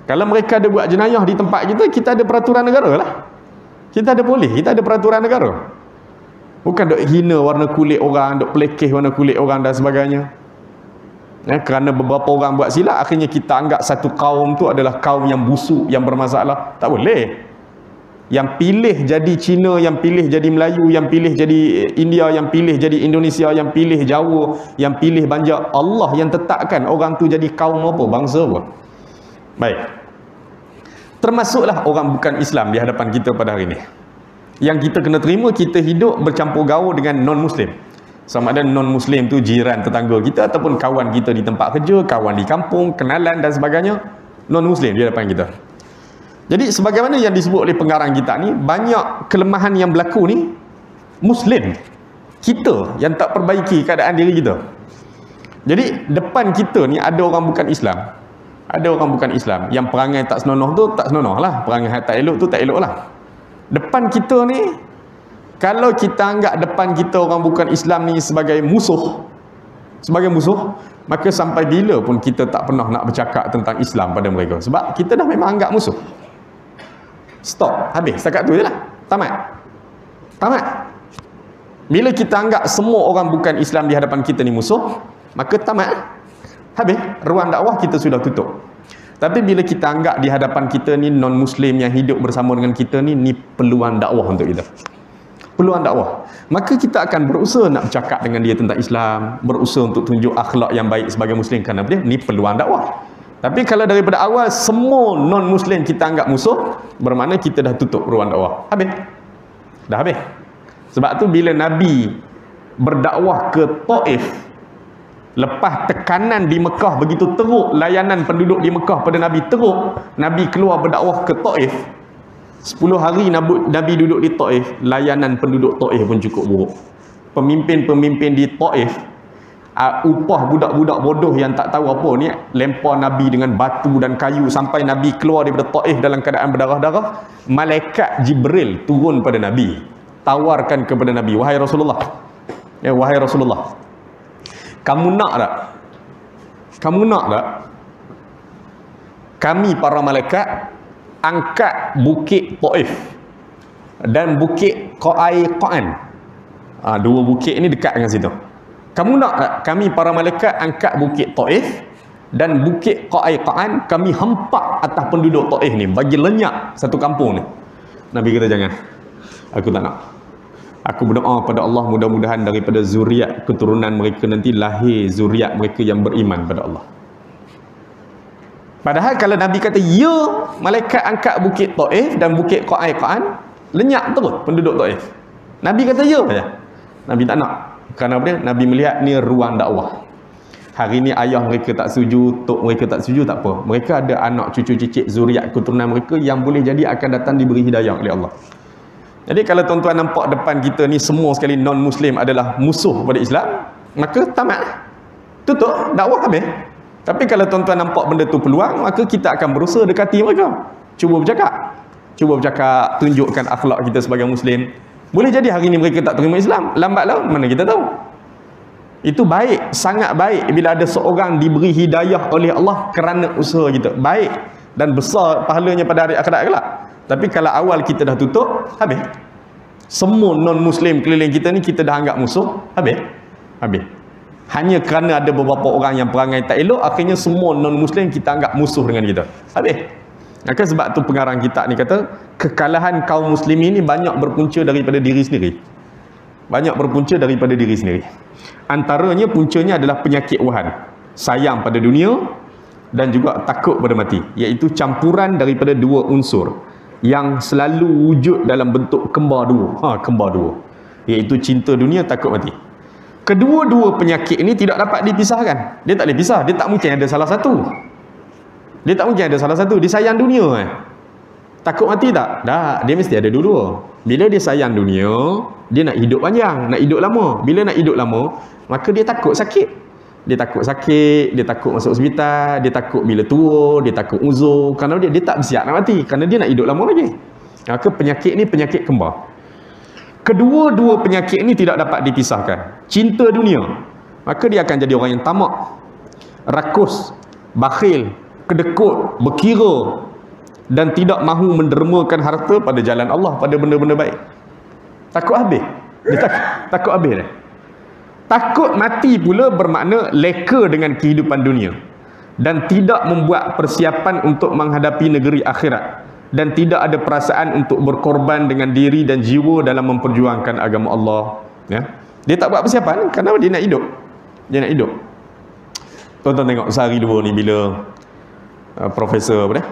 Kalau mereka ada buat jenayah di tempat kita, kita ada peraturan negara lah. Kita ada polis, kita ada peraturan negara. Bukan duk hina warna kulit orang, duk pelekeh warna kulit orang dan sebagainya. Kerana beberapa orang buat silap, akhirnya kita anggap satu kaum tu adalah kaum yang busuk, yang bermasalah. Tak boleh. Yang pilih jadi Cina, yang pilih jadi Melayu, yang pilih jadi India, yang pilih jadi Indonesia, yang pilih Jawa, yang pilih Banjar, Allah yang tetapkan orang tu jadi kaum apa, bangsa apa. Baik. Termasuklah orang bukan Islam di hadapan kita pada hari ini. Yang kita kena terima, kita hidup bercampur gaul dengan non-Muslim. Sama ada non-Muslim tu jiran tetangga kita ataupun kawan kita di tempat kerja, kawan di kampung, kenalan dan sebagainya, non-Muslim di hadapan kita. Jadi sebagaimana yang disebut oleh pengarang kita ni, banyak kelemahan yang berlaku ni Muslim kita yang tak perbaiki keadaan diri kita. Jadi depan kita ni ada orang bukan Islam, ada orang bukan Islam yang perangai tak senonoh tu tak senonoh lah, perangai tak elok tu tak elok lah. Depan kita ni, kalau kita anggap depan kita orang bukan Islam ni sebagai musuh, maka sampai bila pun kita tak pernah nak bercakap tentang Islam pada mereka, sebab kita dah memang anggap musuh. Stop, habis, setakat tu je lah, tamat. Bila kita anggap semua orang bukan Islam di hadapan kita ni musuh, maka tamat, habis, ruang dakwah kita sudah tutup. Tapi bila kita anggap di hadapan kita ni non-Muslim yang hidup bersama dengan kita ni peluang dakwah untuk kita, peluang dakwah, maka kita akan berusaha nak bercakap dengan dia tentang Islam, berusaha untuk tunjuk akhlak yang baik sebagai Muslim, kerana dia ni peluang dakwah. Tapi kalau daripada awal semua non-Muslim kita anggap musuh, bermakna kita dah tutup ruang dakwah. Habis. Dah habis. Sebab tu bila Nabi berdakwah ke Taif, lepas tekanan di Mekah begitu teruk, layanan penduduk di Mekah pada Nabi teruk, Nabi keluar berdakwah ke Taif. 10 hari Nabi duduk di Taif, layanan penduduk Taif pun cukup buruk. Pemimpin-pemimpin di Taif, upah budak-budak bodoh yang tak tahu apa ni, lempar Nabi dengan batu dan kayu sampai Nabi keluar daripada Taif dalam keadaan berdarah-darah. Malaikat Jibril turun pada Nabi, tawarkan kepada Nabi, wahai Rasulullah, kamu nak tak kami para malaikat angkat bukit Taif dan bukit Qa'an. Dua bukit ini dekat dengan situ. Kamu nak tak kami para malaikat angkat bukit Taif dan bukit Qaiqaan kami hempak atas penduduk Taif ni, bagi lenyap satu kampung ni. Nabi kata jangan, aku tak nak. Aku berdoa pada Allah mudah-mudahan daripada zuriat keturunan mereka nanti lahir zuriat mereka yang beriman pada Allah. Padahal kalau Nabi kata ya, malaikat angkat bukit Taif dan bukit Qaiqaan, lenyap terus penduduk Taif. Nabi kata ya saja. Nabi tak nak. Kerana apa dia? Nabi melihat ni ruang dakwah. Hari ni ayah mereka tak setuju, tok mereka tak setuju, tak apa. Mereka ada anak cucu cicit zuriat keturunan mereka yang boleh jadi akan datang diberi hidayah oleh Allah. Jadi kalau tuan-tuan nampak depan kita ni semua sekali non-Muslim adalah musuh pada Islam, maka tamat. Tutup, dakwah habis. Tapi kalau tuan-tuan nampak benda tu peluang, maka kita akan berusaha dekati mereka. Cuba bercakap, tunjukkan akhlak kita sebagai Muslim. Boleh jadi hari ni mereka tak terima Islam, lambat laun mana kita tahu. Itu baik, sangat baik bila ada seorang diberi hidayah oleh Allah kerana usaha kita. Baik dan besar pahalanya pada hari akhirat kelak. Tapi kalau awal kita dah tutup, habis. Semua non-Muslim keliling kita ni kita dah anggap musuh, habis. Hanya kerana ada beberapa orang yang perangai tak elok, akhirnya semua non-Muslim kita anggap musuh dengan kita. Habis. Maka sebab tu pengarang kitab ni kata, kekalahan kaum muslimin ni banyak berpunca daripada diri sendiri. Antaranya puncanya adalah penyakit wahan, sayang pada dunia dan juga takut pada mati, iaitu campuran daripada dua unsur yang selalu wujud dalam bentuk kembar dua, iaitu cinta dunia, takut mati. Kedua-dua penyakit ini tidak dapat dipisahkan. Dia tak boleh pisah, dia tak mungkin ada salah satu. Dia sayang dunia takut mati tak? Tak, dia mesti ada dua-dua. Bila dia sayang dunia, dia nak hidup panjang, nak hidup lama. Bila nak hidup lama, maka dia takut sakit. Dia takut masuk hospital, dia takut bila tua, dia takut uzur. Kerana dia tak bersiap nak mati, kerana dia nak hidup lama lagi. Maka penyakit ni penyakit kembar. Kedua-dua penyakit ni tidak dapat dipisahkan. Cinta dunia, maka dia akan jadi orang yang tamak, rakus, bakhil, kedekut, berkira dan tidak mahu mendermakan harta pada jalan Allah, pada benda-benda baik. Takut habis. Dia takut habis dah. Takut mati pula bermakna leka dengan kehidupan dunia dan tidak membuat persiapan untuk menghadapi negeri akhirat dan tidak ada perasaan untuk berkorban dengan diri dan jiwa dalam memperjuangkan agama Allah. Ya. Dia tak buat persiapan kerana dia nak hidup. Tuan-tuan tengok sehari dua ni bila Profesor apa dia?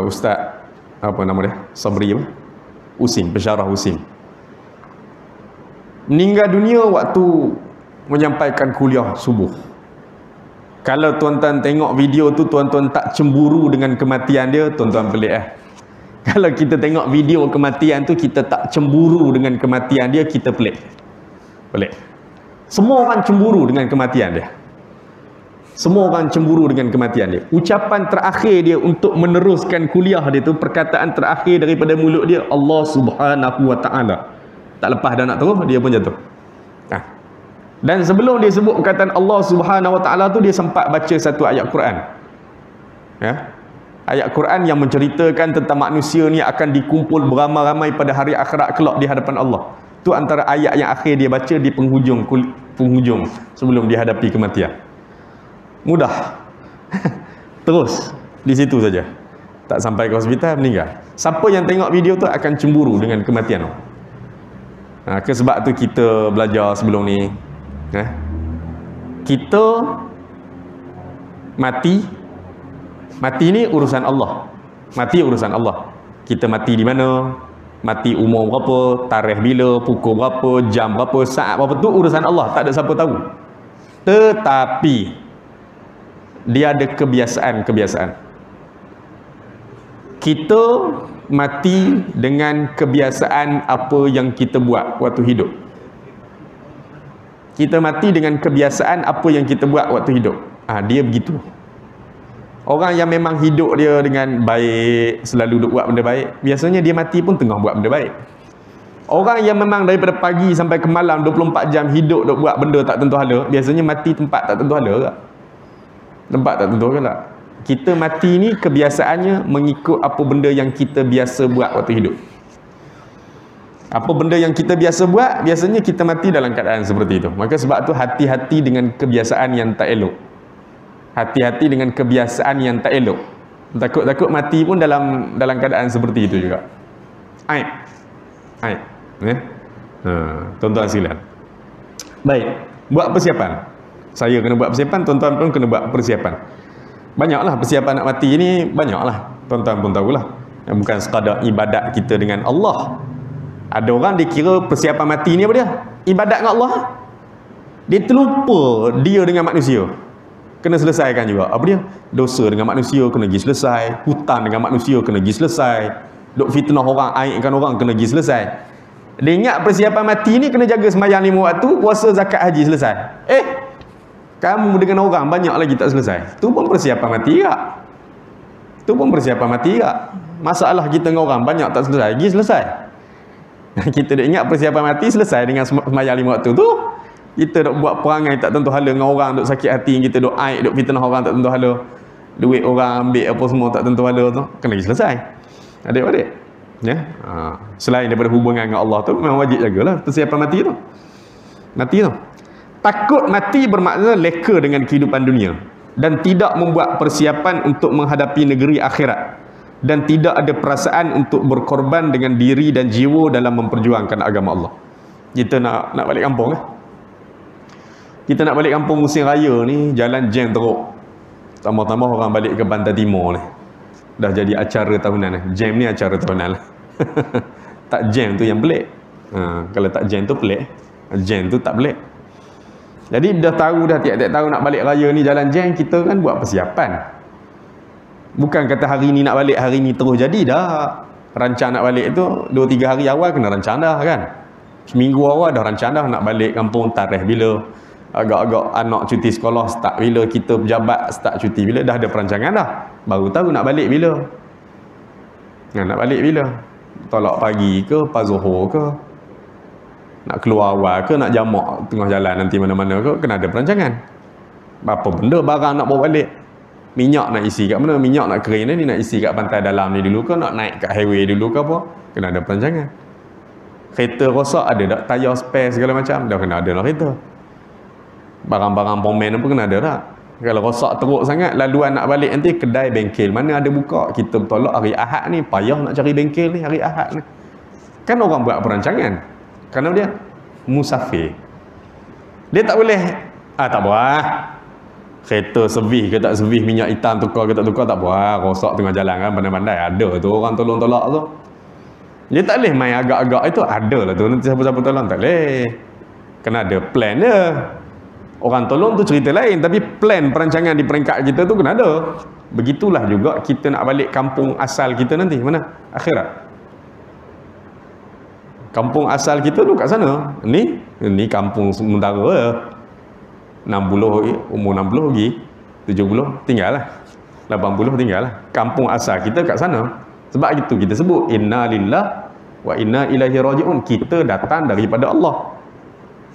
Ustaz apa nama dia? Sabri apa? Usim, pensyarah Usim. Meninggal dunia waktu menyampaikan kuliah subuh. Kalau tuan-tuan tengok video tu, tuan-tuan tak cemburu dengan kematian dia, tuan-tuan pelik. Kalau kita tengok video kematian tu, kita tak cemburu dengan kematian dia, kita pelik. Semua orang cemburu dengan kematian dia. Ucapan terakhir dia untuk meneruskan kuliah dia tu, perkataan terakhir daripada mulut dia, Allah Subhanahu Wa Ta'ala. Tak lepas dah nak terus, dia pun jatuh. Dan sebelum dia sebut perkataan Allah Subhanahu Wa Ta'ala tu, dia sempat baca satu ayat Quran. Ya? Ayat Quran yang menceritakan tentang manusia ni akan dikumpul beramai-ramai pada hari akhirat kelak di hadapan Allah. Tu antara ayat yang akhir dia baca di penghujung sebelum dia hadapi kematian. Mudah. Terus di situ saja. Tak sampai ke hospital, meninggal. Siapa yang tengok video tu akan cemburu dengan kematian. Sebab tu kita belajar sebelum ni, kita mati ni urusan Allah. Kita mati di mana, mati umur berapa, tarikh bila, pukul berapa, jam berapa, saat berapa, tu urusan Allah, tak ada siapa tahu. Tetapi dia ada kebiasaan. Kita mati dengan kebiasaan apa yang kita buat waktu hidup. Dia begitu. Orang yang memang hidup dia dengan baik, selalu duk buat benda baik, biasanya dia mati pun tengah buat benda baik. Orang yang memang daripada pagi sampai ke malam 24 jam hidup duk buat benda tak tentu hala, biasanya mati tempat tak tentu hala. Kita mati ni kebiasaannya mengikut apa benda yang kita biasa buat waktu hidup. Apa benda yang kita biasa buat, biasanya kita mati dalam keadaan seperti itu. Maka sebab tu hati-hati dengan kebiasaan yang tak elok. Hati-hati dengan kebiasaan yang tak elok. Takut-takut mati pun dalam keadaan seperti itu juga. Aib. Tuan-tuan sekalian. Baik, buat persiapan. Saya kena buat persiapan, tuan-tuan pun kena buat persiapan. Banyaklah persiapan nak mati ni, banyaklah. Tuan-tuan pun tahulah. Bukan sekadar ibadat kita dengan Allah. Ada orang dikira persiapan mati ni apa dia? Ibadat dengan Allah. Dia terlupa dia dengan manusia. Kena selesaikan juga. Apa dia? Dosa dengan manusia kena pergi selesai. Hutang dengan manusia kena pergi selesai. Duk fitnah orang, aibkan orang kena pergi selesai. Dia ingat persiapan mati ni kena jaga sembahyang 5 waktu, puasa zakat haji selesai. Kamu dengan orang banyak lagi tak selesai. Tu pun persiapan mati tak? Tu pun persiapan mati tak? Masalah kita dengan orang banyak tak selesai, pergi selesai. Kita dah ingat persiapan mati selesai dengan sembahyang 5 waktu tu. Kita duk buat perangai tak tentu hala dengan orang, duk sakit hati, kita duk aib, duk fitnah orang tak tentu hala. Duit orang ambil apa semua tak tentu hala tu, kena pergi selesai. Adik-adik. Ya. Selain daripada hubungan dengan Allah tu, memang wajib jagalah persiapan mati tu. Mati tu. Takut mati bermakna leka dengan kehidupan dunia dan tidak membuat persiapan untuk menghadapi negeri akhirat, dan tidak ada perasaan untuk berkorban dengan diri dan jiwa dalam memperjuangkan agama Allah. Kita nak balik kampung Kita nak balik kampung musim raya ni, jalan jam teruk. Tambah-tambah orang balik ke Pantai Timur ni. Dah jadi acara tahunan ni. Jam ni acara tahunan lah. Tak jam tu yang pelik. Kalau tak jam tu pelik. Jam tu tak pelik. Jadi dah tahu dah tiap-tiap tahun nak balik raya ni jalan jam, kita kan buat persiapan. Bukan kata hari ni nak balik, hari ni terus jadi dah. Rancang nak balik tu 2-3 hari awal kena rancang dah kan. Seminggu awal dah rancang dah nak balik kampung, tarikh bila. Agak-agak anak cuti sekolah start bila, kita pejabat start cuti bila, dah ada perancangan dah. Baru tahu nak balik bila. Nak balik bila? Tolak pagi ke, pas Zuhur ke? Nak keluar awal ke, nak jamak tengah jalan nanti mana-mana ke? Kena ada perancangan. Apa benda barang nak bawa balik? Minyak nak isi kat mana? Minyak nak kering ni nak isi kat pantai dalam ni dulu ke? Nak naik kat highway dulu ke apa? Kena ada perancangan. Kereta rosak ada tak? Tayar spare segala macam? Dah kena ada lah kereta. Barang-barang pomen pun kena ada tak? Kalau rosak teruk sangat, laluan nak balik nanti kedai bengkel mana ada buka? Kita bertolak hari Ahad ni, payah nak cari bengkel ni hari Ahad ni. Kan orang buat perancangan. Kerana dia musafir. Dia tak boleh, tak buah. Kereta servis ke tak servis, minyak hitam tukar ke tak tukar, tak buah. Rosak tengah jalan kan, pandai-pandai. Ada tu orang tolong tolak tu. Dia tak boleh main agak-agak itu, ada lah tu. Nanti siapa-siapa tolong, tak boleh. Kena ada plan dia. Orang tolong tu cerita lain, tapi plan perancangan di peringkat kita tu kena ada. Begitulah juga kita nak balik kampung asal kita nanti. Mana? Akhirat. Kampung asal kita tu kat sana. Ni kampung sementara. 60, umur 60 lagi. 70 tinggal lah. 80 tinggal lah. Kampung asal kita kat sana. Sebab itu kita sebut inna lillah wa inna ilaihi raji'un. Kita datang daripada Allah.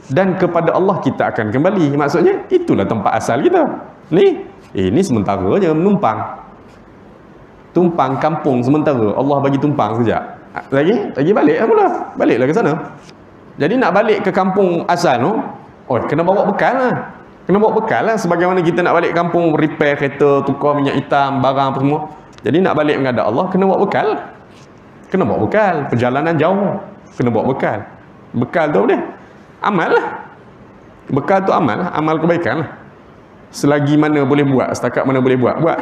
Dan kepada Allah kita akan kembali. Maksudnya itulah tempat asal kita. Ini sementara je menumpang. Tumpang kampung sementara. Allah bagi tumpang sekejap. Lagi balik lah pula. Baliklah ke sana. Jadi nak balik ke kampung asal tu, kena bawa bekal lah. Kena bawa bekal lah. Sebagaimana kita nak balik kampung, repair kereta, tukar minyak hitam, barang apa semua. Jadi nak balik menghadap Allah, kena bawa bekal. Kena bawa bekal. Perjalanan jauh, kena bawa bekal. Bekal tu apa dia? Amal lah. Bekal tu amal lah. Amal kebaikan lah. Selagi mana boleh buat, setakat mana boleh buat, buat.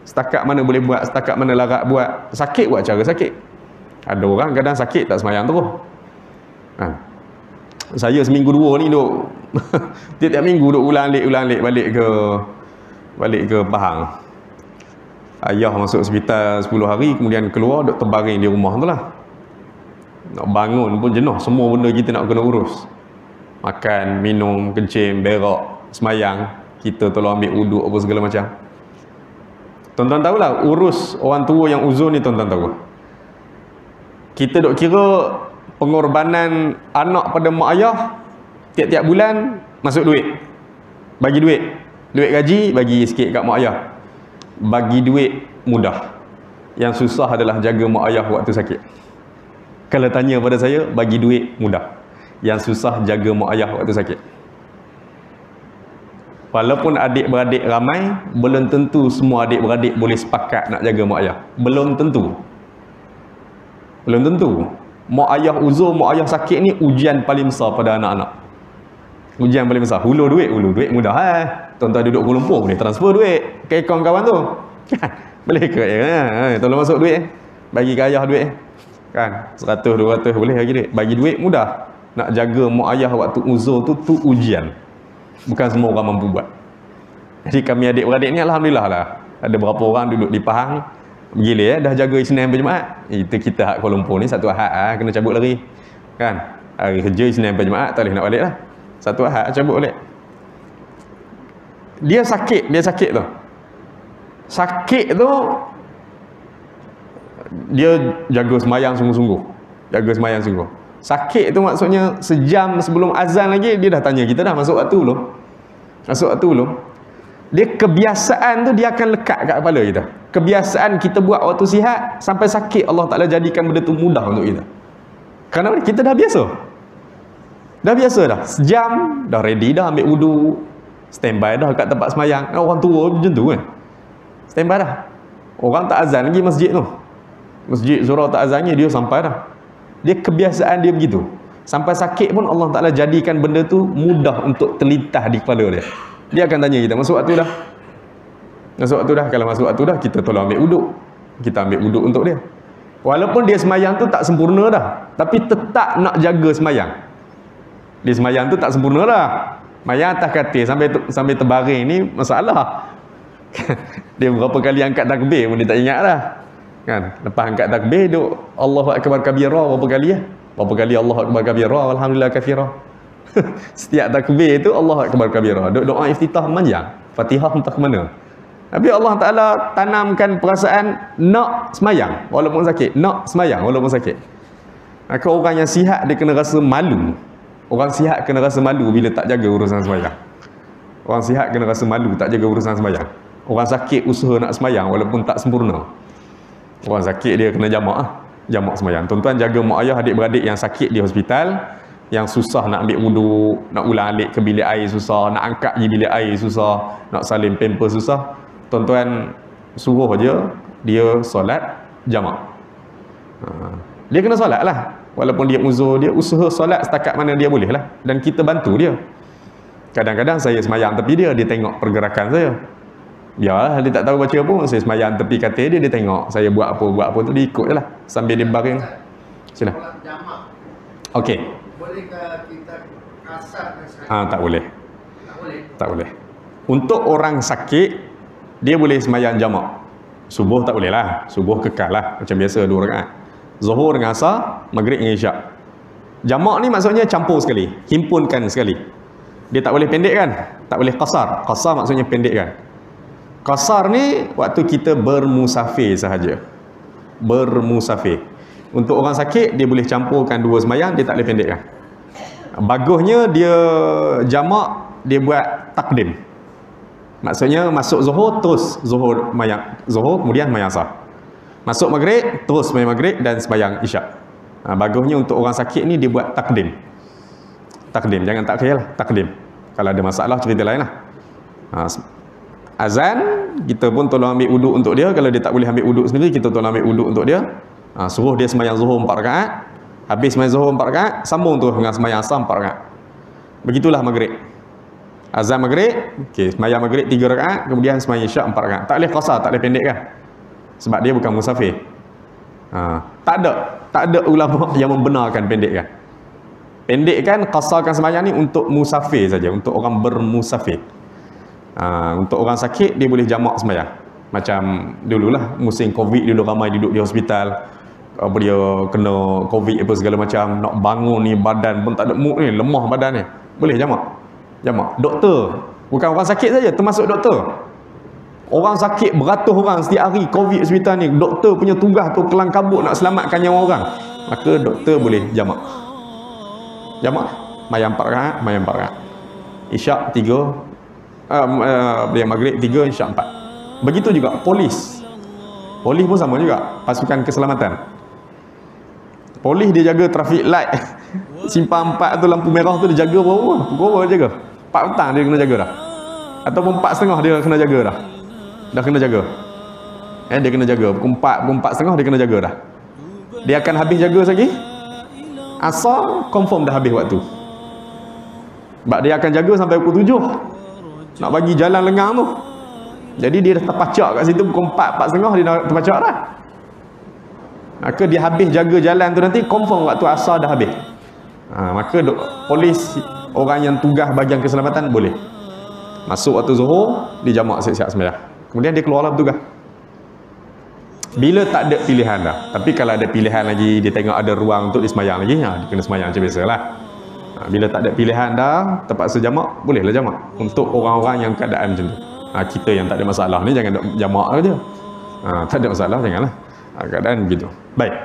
Setakat mana boleh buat, setakat mana larat buat. Sakit buat cara sakit. Ada orang kadang sakit tak semayang terus. Saya seminggu 2 ni duk tiap-tiap minggu duk ulang-alik balik ke Pahang. Ayah masuk hospital 10 hari, kemudian keluar duk terbaring di rumah tu lah. Nak bangun pun jenuh, semua benda kita nak kena urus. Makan, minum, kencing, berak, semayang, kita tolong ambil uduk apa segala macam. Tuan-tuan tahulah, urus orang tua yang uzur ni tuan-tuan tahu. Kita duk kira pengorbanan anak pada mak ayah, tiap-tiap bulan masuk duit. Bagi duit. Duit gaji, bagi sikit kat mak ayah. Bagi duit mudah. Yang susah adalah jaga mak ayah waktu sakit. Kalau tanya pada saya, bagi duit mudah. Yang susah jaga mak ayah waktu sakit. Walaupun adik-beradik ramai, belum tentu semua adik-beradik boleh sepakat nak jaga mak ayah. Belum tentu. Belum tentu. Mak ayah uzur, mak ayah sakit ni ujian paling besar pada anak-anak. Ujian paling besar. Hulur duit mudah. Tuan-tuan duduk Kuala Lumpur boleh transfer duit ke akaun kawan tu. Boleh ke? Tolong masuk duit. Bagi ke ayah duit. Kan? 100, 200 boleh bagi duit. Bagi duit mudah. Nak jaga mak ayah waktu uzur tu ujian. Bukan semua orang mampu buat. Jadi kami adik-beradik ni alhamdulillah lah. Ada berapa orang duduk di Pahang. Gila dah jaga Isnin berjemaat. Itu kita hak Kuala Lumpur ni satu ahad kena cabut lari. Kan? Hari kerja Isnin berjemaat tak boleh nak balik lah. Satu ahad cabut balik. Dia sakit tu. Sakit tu dia jaga semayang sungguh-sungguh. Sakit tu maksudnya sejam sebelum azan lagi dia dah tanya kita dah masuk waktu belum. Dia kebiasaan tu dia akan lekat kat kepala kita. Kebiasaan kita buat waktu sihat sampai sakit Allah Ta'ala jadikan benda tu mudah untuk kita. Kerana kita dah biasa. Sejam dah ready dah ambil wudu, standby dah kat tempat semayang. Orang tua macam tu kan. Standby dah. Orang tak azan lagi masjid tu. Masjid surau tak azannya dia sampai dah. Dia kebiasaan dia begitu. Sampai sakit pun Allah Ta'ala jadikan benda tu mudah untuk terlintas di kepala dia. Dia akan tanya kita, masuk waktu dah? Kalau masuk waktu dah, kita tolong ambil wuduk. Kita ambil wuduk untuk dia. Walaupun dia semayang tu tak sempurna dah, tapi tetap nak jaga semayang. Dia semayang tu tak sempurna dah. Semayang atas katil sampai terbaring ni masalah. Dia berapa kali angkat takbir pun dia tak ingat dah. Kan? Lepas angkat takbir duk Allahu akbar kabira berapa kali ya? Berapa kali Allahu akbar kabira alhamdulillah katsira. Setiap takbir itu Allahu akbar kabira. Duk doa iftitah panjang. Fatihah entah ke mana. Tapi Allah Taala tanamkan perasaan nak semayang walaupun sakit, Maka orang yang sihat dia kena rasa malu. Orang sihat kena rasa malu bila tak jaga urusan semayang. Orang sihat kena rasa malu tak jaga urusan semayang. Orang sakit usaha nak semayang walaupun tak sempurna. Orang sakit dia kena jamak semayang. Tuan-tuan jaga mak ayah adik-beradik yang sakit di hospital, yang susah nak ambil wudu, nak ulang alik ke bilik air susah, nak angkat je bilik air susah, nak salin pampers susah. Tuan-tuan suruh aja dia solat jamak. Dia kena solat lah. Walaupun dia uzur, dia usaha solat setakat mana dia boleh lah. Dan kita bantu dia. Kadang-kadang saya semayang tepi dia tengok pergerakan saya. Biarlah dia tak tahu baca pun, saya semayang tepi katil dia tengok saya buat apa tu dia ikut je lah sambil dia baring. Sila. Okey. Bolehkah kita kasar dan sakit? Tak boleh. Tak boleh. Untuk orang sakit dia boleh semayang jamak. Subuh tak boleh lah. Subuh kekal lah macam biasa 2 rakaat. Zuhur dengan asar, maghrib dengan isyak. Jamak ni maksudnya campur sekali, himpunkan sekali. Dia tak boleh pendek kan? Tak boleh qasar. Qasar maksudnya pendek kan? Qasar ni waktu kita bermusafir sahaja. Bermusafir. Untuk orang sakit dia boleh campurkan 2 semayang, dia tak boleh pendekkan. Bagusnya dia jamak, dia buat takdim. Maksudnya masuk zuhur terus zuhur kemudian semayang asar. Masuk maghrib terus semayang maghrib dan semayang isyak. Bagusnya untuk orang sakit ni dia buat takdim. Takdim, jangan takhir lah, takdim. Kalau ada masalah cerita lain lah. Azan, kita pun tolong ambil wuduk untuk dia. Kalau dia tak boleh ambil wuduk sendiri, kita tolong ambil wuduk untuk dia. Suruh dia semayang zuhur 4 rakaat. Habis semayang zuhur 4 rakaat, sambung tu dengan semayang asar 4 rakaat. Begitulah maghrib. Azan maghrib, semayang maghrib 3 rakaat, kemudian semayang isyak 4 rakaat. Tak boleh qasar, tak boleh pendek kan? Sebab dia bukan musafir. Tak ada ulama yang membenarkan pendekkan. Pendekkan, qasarkan semayang ni untuk musafir saja, untuk orang bermusafir. Untuk orang sakit dia boleh jamak semayang. Macam dululah musim Covid dulu ramai duduk di hospital. Dia kena Covid apa segala macam, nak bangun ni badan pun tak ada mood ni, lemah badan ni. Boleh jamak. Doktor, bukan orang sakit saja, termasuk doktor. Orang sakit beratus orang setiap hari Covid hospital ni, doktor punya tugas tu kelang kabut nak selamatkan nyawa orang. Maka doktor boleh jamak. Mayang 4 rakaat, isyak 3, yang maghrib 3, isyak 4. Begitu juga polis pun sama juga, pasukan keselamatan. Polis dia jaga traffic light simpang 4 tu, lampu merah tu dia jaga berapa dia jaga 4 petang dia kena jaga dah. Ataupun 4.30 dia kena jaga dah. Dah kena jaga. Dia kena jaga. Pukul 4 dia kena jaga dah. Dia akan habis jaga lagi. Asar confirm dah habis waktu. Sebab dia akan jaga sampai pukul 7. Nak bagi jalan lengang tu. Jadi dia dah terpacak kat situ pukul 4, 4.30 dia dah terpacak dah. Maka dia habis jaga jalan tu nanti confirm waktu asar dah habis. Maka polis, orang yang tugas bahagian keselamatan boleh masuk waktu Zuhur, dia jamak siap-siap sembahyang. Kemudian dia keluarlah bertugas. Bila tak ada pilihan dah. Tapi kalau ada pilihan lagi, dia tengok ada ruang untuk dia sembahyang lagi, dia kena sembahyang macam biasalah. Bila tak ada pilihan dah, terpaksa jamak, bolehlah jamak. Untuk orang-orang yang keadaan macam tu. Kita yang tak ada masalah ni jangan jamak aja. Tak ada masalah janganlah. Keadaan begitu. Baik.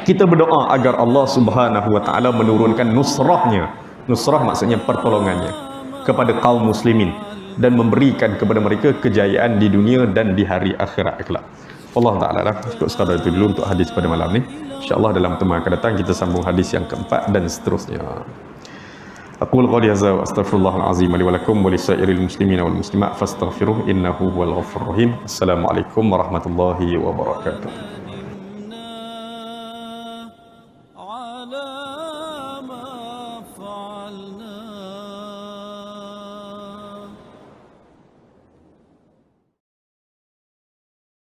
Kita berdoa agar Allah Subhanahu wa taala menurunkan nusrahnya. Nusrah maksudnya pertolongannya kepada kaum muslimin dan memberikan kepada mereka kejayaan di dunia dan di hari akhirat kelak. Allah Ta'ala lah. Cukup sekadar itu dulu untuk hadis pada malam ni. InsyaAllah dalam pertemuan akan datang kita sambung hadis yang keempat dan seterusnya. Aqul qawli hadza wa astaghfirullahal azim li wa lakum wa lisairil muslimin wal muslimat fastaghfiruh innahu huwal ghafurur rahim. Assalamualaikum warahmatullahi wabarakatuh. على ما فعلنا